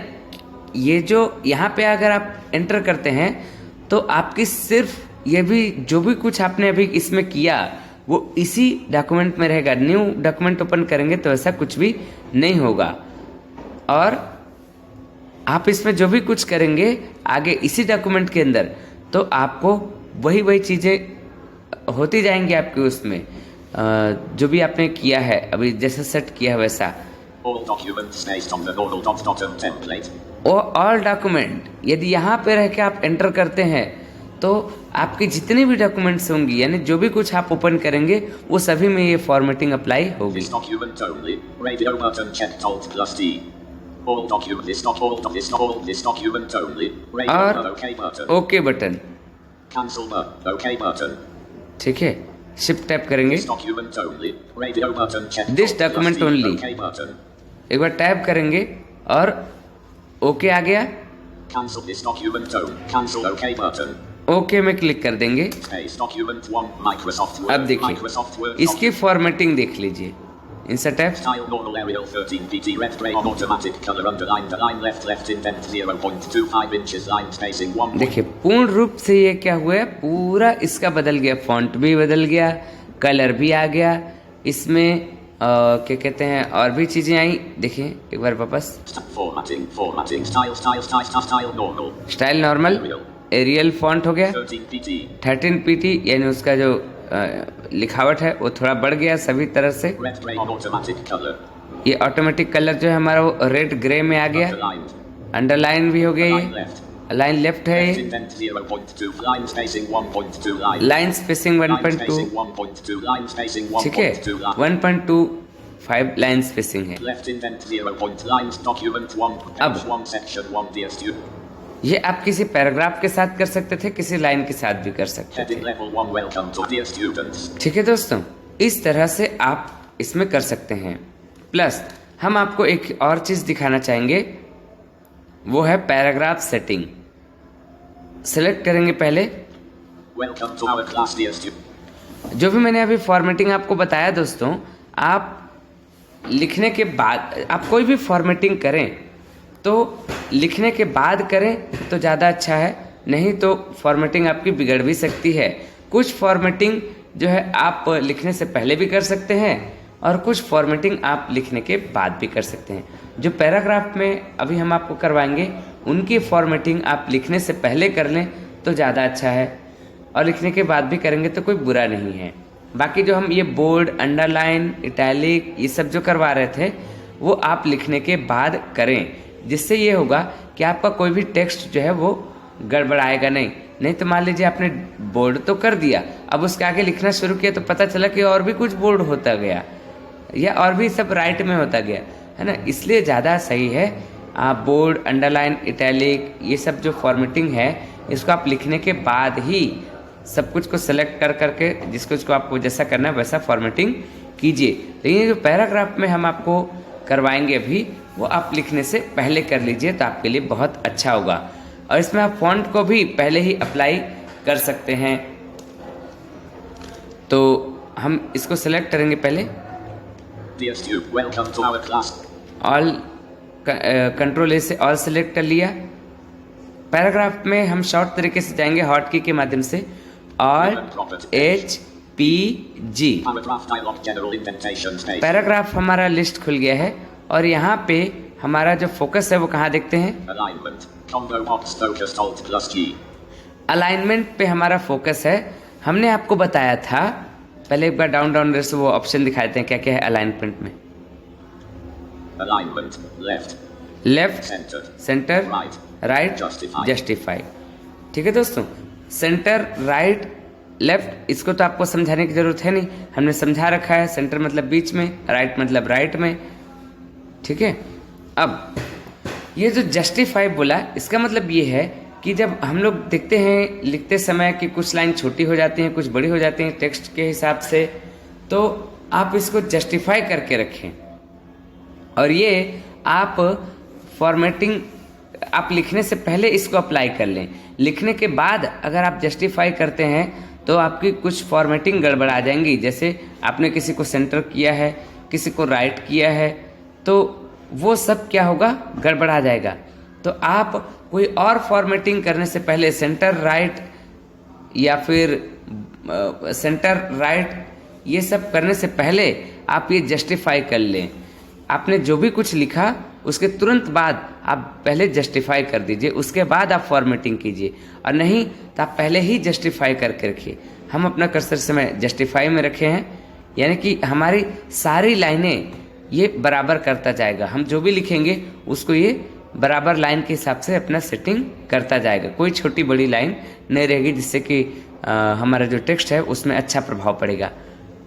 ये जो यहाँ पे अगर आप एंटर करते हैं तो आपकी सिर्फ ये भी जो भी कुछ आपने अभी इसमें किया वो इसी डॉक्यूमेंट में रहेगा। न्यू डॉक्यूमेंट ओपन करेंगे तो ऐसा कुछ भी नहीं होगा, और आप इसमें जो भी कुछ करेंगे आगे इसी डॉक्यूमेंट के अंदर तो आपको वही चीज़ें होती जाएंगी आपके उसमें, जो भी आपने किया है अभी जैसा सेट किया है वैसा। All documents based on the normal .dot template. All document, यदि यहाँ पे रह के आप एंटर करते हैं तो आपकी जितनी भी डॉक्यूमेंट्स होंगी, यानी जो भी कुछ आप ओपन करेंगे वो सभी में ये फॉर्मेटिंग अप्लाई होगी। This document only. Radio button checked Alt plus D. All document. This not all. This not all. This document only. Radio और OK button. Okay button, Cancel button. OK button. ठीक है, shift tap करेंगे। This document only. Radio button checked. This Alt plus document D. only. OK button. एक बार tap करेंगे और okay आ गया। Cancel this document only. Cancel OK button. Okay में click कर देंगे। Space document 1 Microsoft Word. अब देखिए Microsoft Word. इसकी फॉर्मेटिंग देख लीजिए। Insert tap, Style normal Arial 13 pt red gray on automatic color underline the line left indent 0.25 inches line spacing 1. देखिए पूर्ण रूप से ये क्या हुआ है, पूरा इसका बदल गया, फॉन्ट भी बदल गया, कलर भी आ गया, इसमें क्या कहते हैं और भी चीजें आई। देखिए एक बार वापस, Formatting style normal style normal, Arial font हो गया, 13 pt 13 pt, यानी उसका जो लिखावट है वो थोड़ा बढ़ गया सभी तरह से। red gray on automatic color ये ऑटोमेटिक कलर जो है हमारा वो रेड ग्रे में आ गया, underlined अंडरलाइन भी हो गया, line ये left लाइन लेफ्ट है, left ये indent 0.2 line spacing 1.2 line line spacing 1.2, spacing 1.2 line spacing ठीक है, 1.2 line 1.25 लाइन स्पेसिंग है। left indent 0. lines document 1 अब page 1 section 1 dear student ये आप किसी पैराग्राफ के साथ कर सकते थे, किसी लाइन के साथ भी कर सकते थे। heading level 1 welcome to dear students. ठीक है दोस्तों, इस तरह से आप इसमें कर सकते हैं। प्लस हम आपको एक और चीज दिखाना चाहेंगे, वो है पैराग्राफ सेटिंग। सेलेक्ट करेंगे पहले, Welcome to our class dear students. जो भी मैंने अभी फॉर्मेटिंग आपको बताया दोस्तों, आप लिखने के बाद आप कोई भी फॉर्मेटिंग करें तो लिखने के बाद करें तो ज़्यादा अच्छा है, नहीं तो फॉर्मेटिंग आपकी बिगड़ भी सकती है। कुछ फॉर्मेटिंग जो है आप लिखने से पहले भी कर सकते हैं और कुछ फॉर्मेटिंग आप लिखने के बाद भी कर सकते हैं। जो पैराग्राफ में अभी हम आपको करवाएंगे उनकी फॉर्मेटिंग आप लिखने से पहले कर लें तो ज़्यादा अच्छा है, और लिखने के बाद भी करेंगे तो कोई बुरा नहीं है। बाकी जो हम ये बोल्ड, अंडरलाइन, इटैलिक ये सब जो करवा रहे थे वो आप लिखने के बाद करें, जिससे ये होगा कि आपका कोई भी टेक्स्ट जो है वो गड़बड़ाएगा नहीं तो मान लीजिए आपने बोल्ड तो कर दिया, अब उसके आगे लिखना शुरू किया तो पता चला कि और भी कुछ बोल्ड होता गया या और भी सब राइट में होता गया, है ना। इसलिए ज़्यादा सही है आप बोल्ड, अंडरलाइन, इटैलिक ये सब जो फॉर्मेटिंग है इसको आप लिखने के बाद ही सब कुछ को सेलेक्ट कर करके जिसको आपको जैसा करना है वैसा फॉर्मेटिंग कीजिए। लेकिन ये जो पैराग्राफ में हम आपको करवाएंगे अभी वो आप लिखने से पहले कर लीजिए तो आपके लिए बहुत अच्छा होगा। और इसमें आप फॉन्ट को भी पहले ही अप्लाई कर सकते हैं। तो हम इसको सेलेक्ट करेंगे पहले, Dear student, welcome to our class. All, control ए से ऑल सेलेक्ट कर लिया। पैराग्राफ में हम शॉर्ट तरीके से जाएंगे हॉट की के माध्यम से, alt H P G. Paragraph dialog general indentation space. Paragraph हमारा लिस्ट खुल गया है और यहाँ पे हमारा जो फोकस है वो कहाँ देखते हैं, Alignment. Combo box focused Alt plus G. Alignment पे हमारा फोकस है। हमने आपको बताया था, पहले एक बार डाउन डाउन से वो ऑप्शन दिखाते हैं क्या क्या है अलाइनमेंट में। Alignment. Left. Left, Center. Centre, Right. Right, Justify. Justify. ठीक है दोस्तों, सेंटर, राइट, लेफ्ट इसको तो आपको समझाने की जरूरत है नहीं, हमने समझा रखा है। सेंटर मतलब बीच में, राइट मतलब राइट में, ठीक है। अब ये जो जस्टिफाई बोला इसका मतलब ये है कि जब हम लोग देखते हैं लिखते समय कि कुछ लाइन छोटी हो जाती हैं, कुछ बड़ी हो जाती हैं टेक्स्ट के हिसाब से, तो आप इसको जस्टिफाई करके रखें। और ये आप फॉर्मेटिंग आप लिखने से पहले इसको अप्लाई कर लें। लिखने के बाद अगर आप जस्टिफाई करते हैं तो आपकी कुछ फॉर्मेटिंग गड़बड़ा जाएंगी। जैसे आपने किसी को सेंटर किया है, किसी को राइट किया है, तो वो सब क्या होगा, गड़बड़ा जाएगा। तो आप कोई और फॉर्मेटिंग करने से पहले सेंटर राइट या फिर सेंटर राइट ये सब करने से पहले आप ये जस्टिफाई कर लें। आपने जो भी कुछ लिखा उसके तुरंत बाद आप पहले जस्टिफाई कर दीजिए, उसके बाद आप फॉर्मेटिंग कीजिए, और नहीं तो आप पहले ही जस्टिफाई करके रखिए। हम अपना कर्सर समय जस्टिफाई में रखे हैं, यानी कि हमारी सारी लाइनें ये बराबर करता जाएगा। हम जो भी लिखेंगे उसको ये बराबर लाइन के हिसाब से अपना सेटिंग करता जाएगा। कोई छोटी बड़ी लाइन नहीं रहेगी जिससे कि हमारा जो टेक्स्ट है उसमें अच्छा प्रभाव पड़ेगा।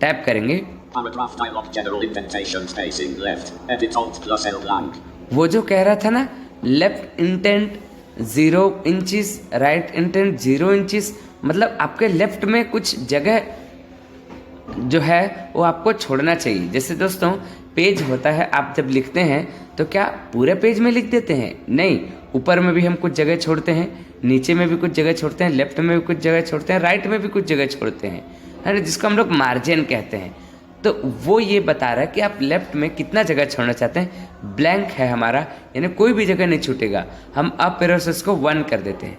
टैप करेंगे। Paragraph dialog general indentation spacing left edit alt plus L blank। वो जो कह रहा था ना, left intent 0 inches, right intent 0 inches, मतलब आपके लेफ्ट में कुछ जगह जो है वो आपको छोड़ना चाहिए। जैसे दोस्तों पेज होता है, आप जब लिखते हैं तो क्या पूरे पेज में लिख देते हैं? नहीं, ऊपर में भी हम कुछ जगह छोड़ते हैं, नीचे में भी कुछ जगह छोड़ते हैं, लेफ्ट में भी कुछ जगह छोड़ते हैं, राइट में भी कुछ जगह छोड़ते हैं, है ना, जिसको हम लोग मार्जिन कहते हैं। तो वो ये बता रहा है कि आप लेफ्ट में कितना जगह छोड़ना चाहते हैं। ब्लैंक है हमारा, यानी कोई भी जगह नहीं छूटेगा। हम अप एरो से इसको 1 कर देते हैं।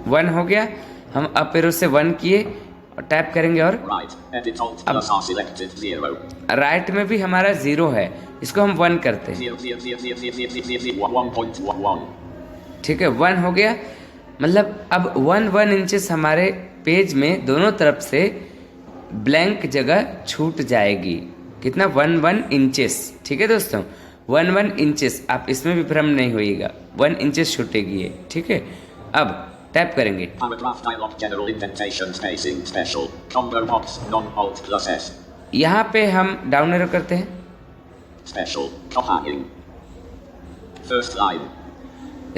1 हो गया। हम अप एरो से 1 किए और टैप करेंगे और राइट में भी हमारा 0 है, इसको हम 1 करते हैं। ठीक है, 1 हो गया। मतलब अब 1 इंचेस हमारे पेज में दोनों तरफ से ब्लैंक जगह छूट जाएगी। कितना? 1 इंचेस। ठीक है दोस्तों, 1 इंचेस, आप इसमें भी भ्रम नहीं होइएगा, 1 इंचेस छूटेगी ये। ठीक है, अब टैप करेंगे। यहाँ पे हम डाउन एरो करते हैं।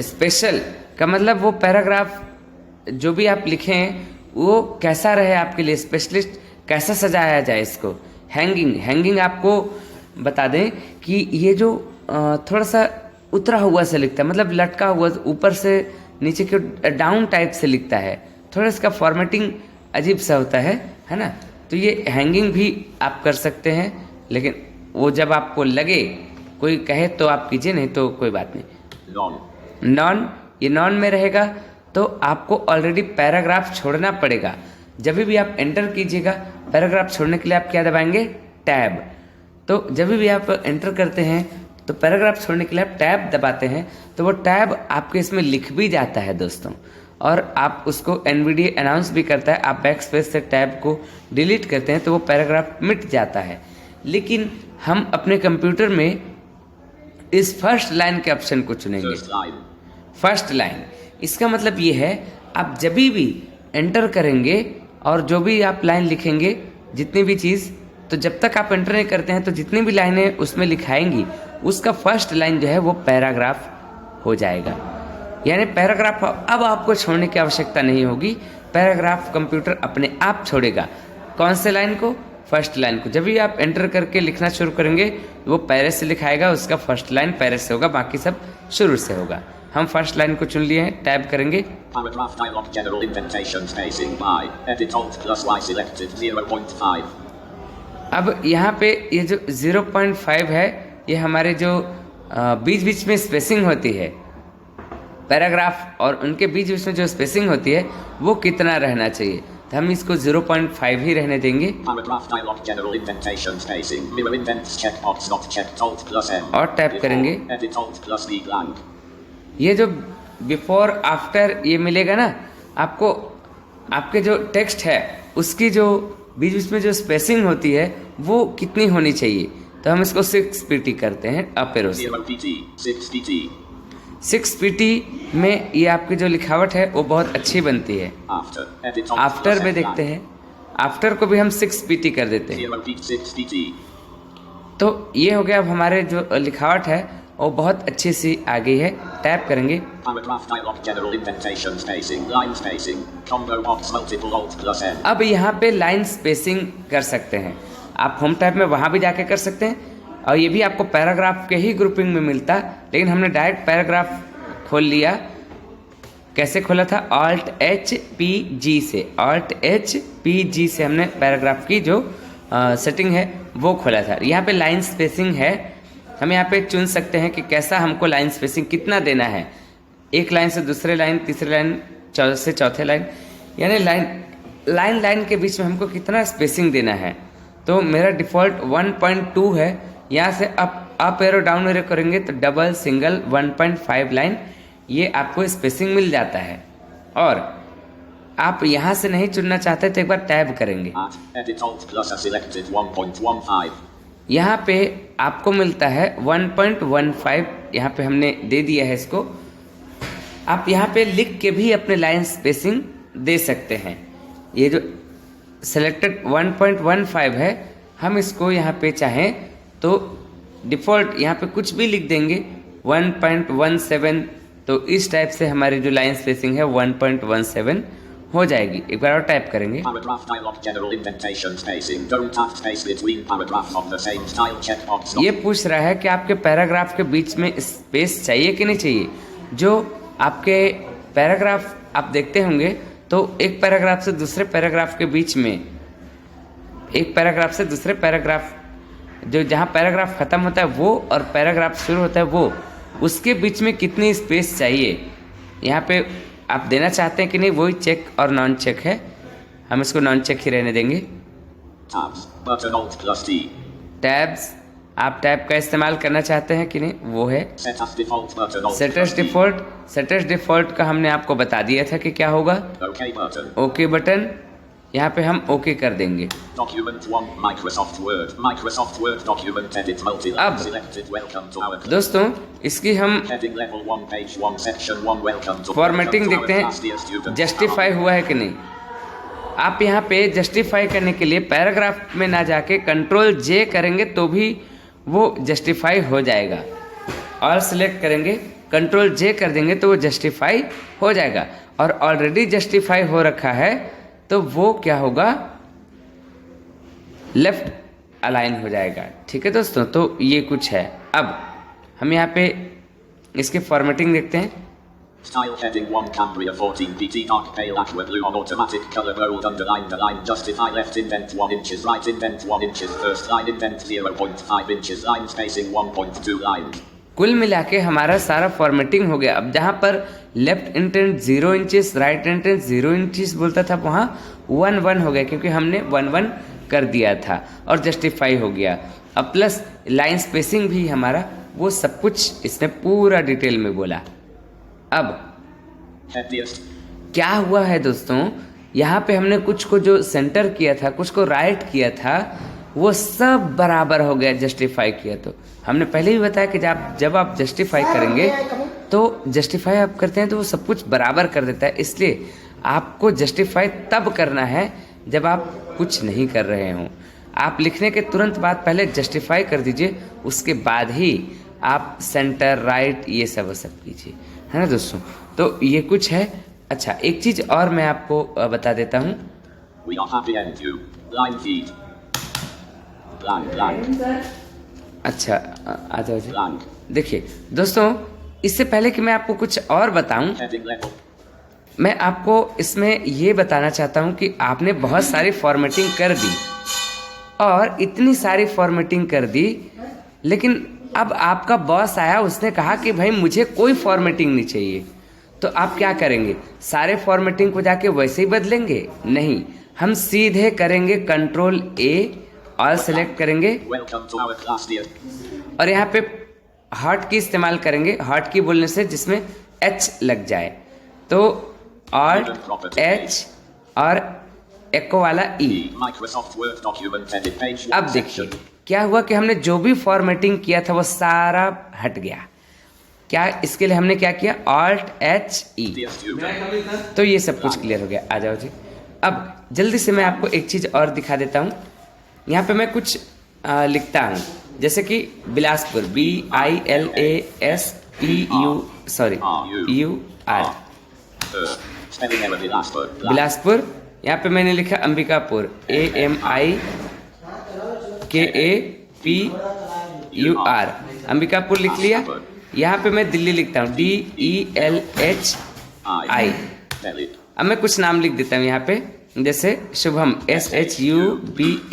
स्पेशल का मतलब वो पैराग्राफ जो भी आप लिखें वो कैसा रहे आपके लिए, स्पेशलिस्ट कैसा सजाया जाए इसको। हैंगिंग आपको बता दें कि ये जो थोड़ा सा उतरा हुआ से लिखता है, मतलब लटका हुआ, ऊपर से नीचे के डाउन टाइप से लिखता है, थोड़ा इसका फॉर्मेटिंग अजीब सा होता है ना। तो ये हैंगिंग भी आप कर सकते हैं, लेकिन वो जब आपको लगे, कोई कहे तो आप कीजिए, नहीं तो कोई बात नहीं। नॉन, ये नॉन में रहेगा तो आपको ऑलरेडी पैराग्राफ छोड़ना पड़ेगा। जब भी आप एंटर कीजिएगा, पैराग्राफ छोड़ने के लिए आप क्या दबाएंगे? टैब। तो जब भी आप एंटर करते हैं तो पैराग्राफ छोड़ने के लिए आप टैब दबाते हैं, तो वो टैब आपके इसमें लिख भी जाता है दोस्तों, और आप उसको NVDA अनाउंस भी करता है। आप बैक स्पेस से टैब को डिलीट करते हैं तो वो पैराग्राफ मिट जाता है। लेकिन हम अपने कंप्यूटर में इस फर्स्ट लाइन के ऑप्शन को चुनेंगे। फर्स्ट लाइन, इसका मतलब ये है आप जब भी एंटर करेंगे और जो भी आप लाइन लिखेंगे, जितनी भी चीज़, तो जब तक आप एंटर नहीं करते हैं तो जितनी भी लाइनें उसमें लिखाएंगी उसका फर्स्ट लाइन जो है वो पैराग्राफ हो जाएगा। यानी पैराग्राफ अब आपको छोड़ने की आवश्यकता नहीं होगी, पैराग्राफ कंप्यूटर अपने आप छोड़ेगा। कौन से लाइन को? फर्स्ट लाइन को। जब भी आप एंटर करके लिखना शुरू करेंगे वो पैरे से लिखाएगा, उसका फर्स्ट लाइन पैरे से होगा, बाकी सब शुरू से होगा। हम फर्स्ट लाइन को चुन लिए हैं, टैब करेंगे। अब यहाँ पे ये जो 0.5 है, ये हमारे जो बीच बीच में स्पेसिंग होती है पैराग्राफ और उनके बीच बीच में जो स्पेसिंग होती है वो कितना रहना चाहिए, तो हम इसको 0.5 ही रहने देंगे। और टैप करेंगे। ये जो बिफोर आफ्टर ये मिलेगा ना आपको, आपके जो टेक्स्ट है उसकी जो बीच बीच में जो स्पेसिंग होती है वो कितनी होनी चाहिए, तो हम इसको 6 pt करते हैं अप एरो से। 6 pt में ये आपकी जो लिखावट है वो बहुत अच्छी बनती है। आफ्टर में देखते हैं, आफ्टर को भी हम 6 pt कर देते हैं। तो ये हो गया। अब हमारे जो लिखावट है वो बहुत अच्छी सी आ गई है। टैप करेंगे। अब यहाँ पे लाइन स्पेसिंग कर सकते हैं आप, होम टैब में वहाँ भी जाके कर सकते हैं, और ये भी आपको पैराग्राफ के ही ग्रुपिंग में मिलता, लेकिन हमने डायरेक्ट पैराग्राफ खोल लिया। कैसे खोला था? Alt+H+P+G से, Alt+H+P+G से हमने पैराग्राफ की जो सेटिंग है वो खोला था। यहाँ पे लाइन स्पेसिंग है, हम यहाँ पे चुन सकते हैं कि कैसा हमको लाइन स्पेसिंग कितना देना है, एक लाइन से दूसरे लाइन, तीसरे लाइन से चौथे लाइन, यानी लाइन के बीच में हमको कितना स्पेसिंग देना है। तो मेरा डिफ़ॉल्ट 1.2 है। यहाँ से अप एरो डाउन एरो करेंगे तो डबल, सिंगल, 1.5 लाइन, ये आपको स्पेसिंग मिल जाता है। और आप यहाँ से नहीं चुनना चाहते तो एक बार टैब करेंगे। यहाँ पे आपको मिलता है 1.15, यहाँ पे हमने दे दिया है इसको। आप यहाँ पे लिख के भी अपने लाइन स्पेसिंग दे सकते हैं। ये जो सेलेक्टेड 1.15 है, हम इसको यहाँ पे चाहें तो डिफ़ॉल्ट यहाँ पे कुछ भी लिख देंगे 1.17, तो इस टाइप से हमारी जो लाइन स्पेसिंग है 1.17 हो जाएगी। एक बार और टाइप करेंगे। Paragraph dialog general indentation spacing. Don't have space between paragraphs of the same style. Checkbox. ये पूछ रहा है कि आपके पैराग्राफ के बीच में स्पेस चाहिए कि नहीं चाहिए। जो आपके पैराग्राफ आप देखते होंगे तो एक पैराग्राफ से दूसरे पैराग्राफ के बीच में, एक पैराग्राफ से दूसरे पैराग्राफ, जो जहाँ पैराग्राफ खत्म होता है वो और पैराग्राफ शुरू होता है वो, उसके बीच में कितनी स्पेस चाहिए यहाँ पे आप देना चाहते हैं कि नहीं, वही चेक और नॉन चेक है। हम इसको नॉन चेक ही रहने देंगे। Tabs. Button Alt plus T. Tabs, आप टैब का इस्तेमाल करना चाहते हैं कि नहीं, वो है Set as default button Alt set as plus T. Default. Set as default का हमने आपको बता दिया था कि क्या होगा। OK button. ओके बटन, यहाँ पे हम ओके कर देंगे। Document 1. Microsoft Word. Microsoft Word document edit multi-line अब selected. Welcome to our club. दोस्तों इसकी हम Heading level 1 page 1 section 1 welcome to formatting welcome to देखते our class, dear हैं students. जस्टिफाई हुआ है कि नहीं। आप यहाँ पे जस्टिफाई करने के लिए पैराग्राफ में ना जाके कंट्रोल जे करेंगे तो भी वो जस्टिफाई हो जाएगा। ऑल सिलेक्ट करेंगे, कंट्रोल जे कर देंगे तो वो जस्टिफाई हो जाएगा। और ऑलरेडी जस्टिफाई हो रखा है तो वो क्या होगा, लेफ्ट अलाइन हो जाएगा। ठीक है दोस्तों, तो ये कुछ है। अब हम यहाँ पे इसके फॉर्मेटिंग देखते हैं। Style heading 1 Cambria 14 PT dark pale aqua blue on automatic color bold underlined align justify left indent 1 inches right indent 1 inches first line indent 0.5 inches line spacing 1.2 line। कुल मिला के हमारा सारा फॉर्मेटिंग हो गया। अब जहाँ पर left intent 0 inches, right intent 0 inches बोलता था, वहाँ 1 हो गया क्योंकि हमने 1 कर दिया था और जस्टिफाई हो गया। अब प्लस लाइन स्पेसिंग भी हमारा, वो सब कुछ इसने पूरा डिटेल में बोला। अब Heaviest. क्या हुआ है दोस्तों, यहाँ पे हमने कुछ को जो सेंटर किया था, कुछ को राइट किया था, वो सब बराबर हो गया जस्टिफाई किया। तो हमने पहले भी बताया कि जब आप जस्टिफाई करेंगे तो जस्टिफाई आप करते हैं तो वो सब कुछ बराबर कर देता है। इसलिए आपको जस्टिफाई तब करना है जब आप कुछ नहीं कर रहे हों। आप लिखने के तुरंत बाद पहले जस्टिफाई कर दीजिए, उसके बाद ही आप सेंटर राइट ये सब कीजिए, है ना दोस्तों। तो ये कुछ है। अच्छा, एक चीज़ और मैं आपको बता देता हूँ। We are happy and you. Line feed. Blank. अच्छा, आ जाओ जी। Blank. देखिए दोस्तों, इससे पहले कि मैं आपको कुछ और बताऊं, Heading level. मैं आपको इसमें ये बताना चाहता हूं कि आपने बहुत सारी फॉर्मेटिंग कर दी और इतनी सारी फॉर्मेटिंग कर दी, लेकिन अब आपका बॉस आया, उसने कहा कि भाई मुझे कोई फॉर्मेटिंग नहीं चाहिए। तो आप क्या करेंगे, सारे फॉर्मेटिंग को जाके वैसे ही बदलेंगे? नहीं, हम सीधे करेंगे कंट्रोल ए, ऑल सेलेक्ट करेंगे Welcome to our class, dear. और यहाँ पे हॉट की इस्तेमाल करेंगे। हॉट की बोलने से जिसमें एच लग जाए, तो ऑल्ट एच और एको वाला ई। Microsoft Word document edit page 1 अब देखिए क्या हुआ कि हमने जो भी फॉर्मेटिंग किया था वो सारा हट गया। क्या इसके लिए हमने क्या किया, alt H E, Dear student. तो ये सब कुछ क्लियर हो गया। आ जाओ जी। अब जल्दी से मैं आपको एक चीज़ और दिखा देता हूँ। यहाँ पे मैं कुछ लिखता हूँ, जैसे कि Bilaspur, BILASPUR, Spelling error Bilaspur. Bilaspur. यहाँ पे मैंने लिखा अंबिकापुर, AMIKAPUR, अंबिकापुर लिख लिया। यहाँ पे मैं दिल्ली लिखता हूँ, DELHI। अब मैं कुछ नाम लिख देता हूँ यहाँ पे, जैसे शुभम, SHUBHAM,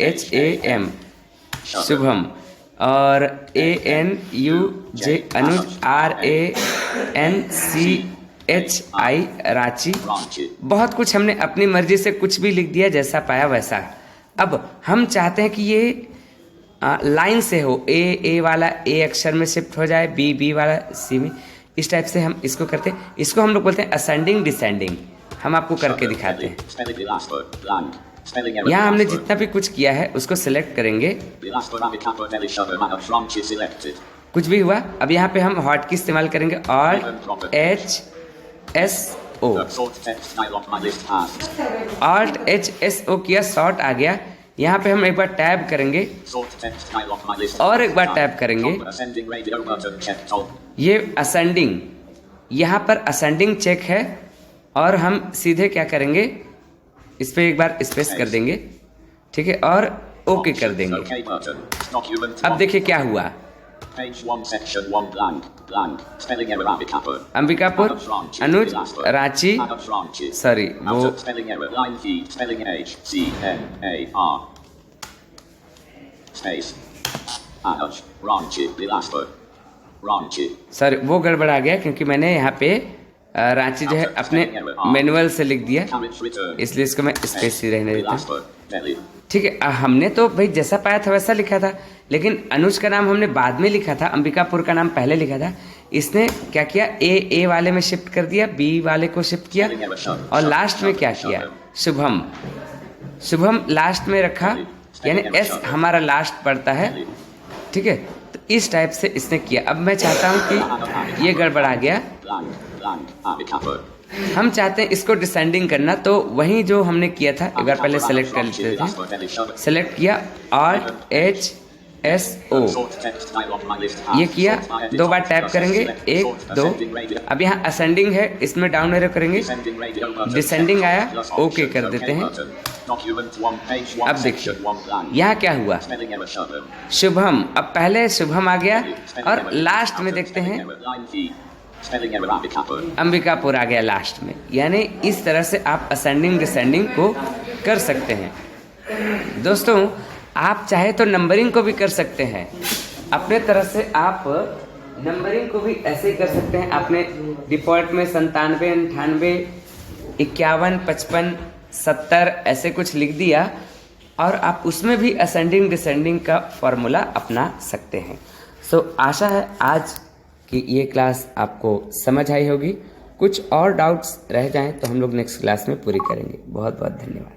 शुभम, और ANUJ, अनुज, RANCHI, रांची। बहुत कुछ हमने अपनी मर्जी से कुछ भी लिख दिया, जैसा पाया वैसा। अब हम चाहते हैं कि ये लाइन से हो, ए वाला ए अक्षर में शिफ्ट हो जाए, बी वाला सी में, इस टाइप से हम इसको करते हैं। इसको हम लोग बोलते हैं असेंडिंग डिसेंडिंग। हम आपको करके दिखाते हैं। Spelling error. यहाँ हमने Bilaspur. जितना भी कुछ किया है उसको सिलेक्ट करेंगे। Bilaspur Abicapur Delishava Manor Franchi selected. कुछ भी हुआ। अब यहाँ पे हम हॉट की इस्तेमाल करेंगे, Alt-H-S-O। The sort text dialog my list passed. Alt-H-S-O किया, शॉर्ट आ गया। यहाँ पे हम एक बार टैब करेंगे Sort text dialog my list. और एक बार टैब करेंगे। Ascending radio button checked all. ये असेंडिंग, यहाँ पर असेंडिंग चेक है और हम सीधे क्या करेंगे, इस पे एक बार स्पेस कर देंगे, ठीक है, और ओके कर देंगे। Okay button. Document. अब देखिए क्या हुआ। Page 1 section 1 blank blank. Spelling error Abicapur. Ambikapur, Anuj, Ranchi, Manor Franchi. Sorry वो Spelling error. Line feed. Spelling H-C-N-A-R. Space. Anuj. Ranchi. Bilaspur. Ranchi. Sorry वो गड़बड़ा गया क्योंकि मैंने यहाँ पे रांची जो है अपने मैनुअल से लिख दिया, Carriage return. इसलिए इसको मैं स्पेस ही रहने देता हूँ। Bilaspur. Delhi. ठीक है, हमने तो भाई जैसा पाया था वैसा लिखा था, लेकिन अनुज का नाम हमने बाद में लिखा था, अंबिकापुर का नाम पहले लिखा था। इसने क्या किया, ए वाले में शिफ्ट कर दिया, बी वाले को शिफ्ट किया और लास्ट में क्या किया, शुभम, शुभम लास्ट में रखा, यानी एस हमारा लास्ट पड़ता है, ठीक है। तो इस टाइप से इसने किया। अब मैं चाहता हूँ कि ये गड़बड़ा गया, Blank blank Abicapur. हम चाहते हैं इसको डिसेंडिंग करना, तो वही जो हमने किया था एक बार पहले सेलेक्ट कर लेते थे। Bilaspur Delishava. सेलेक्ट किया, Alt-H-S-O, Sort text dialog my list ये passed. किया, Sort by दो बार editor. टैप करेंगे, Select 1 sort 2। ascending radio. अब यहाँ असेंडिंग है, इसमें डाउन एरो करेंगे, Descending radio button. Descending आया, Plus OK options. कर देते हैं। button. Document 1 page 1 अब देखिए section 1 blank. यहाँ क्या हुआ, Spelling error Shubham. शुभम, अब पहले शुभम आ गया Spelling और error. लास्ट में After देखते spelling हैं error. Line feed. Spelling error Abicapur. Ambikapur आ गया लास्ट में। यानी इस तरह से आप असेंडिंग डिसेंडिंग को कर सकते हैं। दोस्तों आप चाहे तो नंबरिंग को भी कर सकते हैं, अपने तरह से आप नंबरिंग को भी ऐसे ही कर सकते हैं। आपने डिफॉल्ट में 97, 98, 51, 55, 70 ऐसे कुछ लिख दिया और आप उसमें भी असेंडिंग डिसेंडिंग का फॉर्मूला अपना सकते हैं। सो आशा है आज कि ये क्लास आपको समझ आई होगी। कुछ और डाउट्स रह जाएं तो हम लोग नेक्स्ट क्लास में पूरी करेंगे। बहुत बहुत धन्यवाद।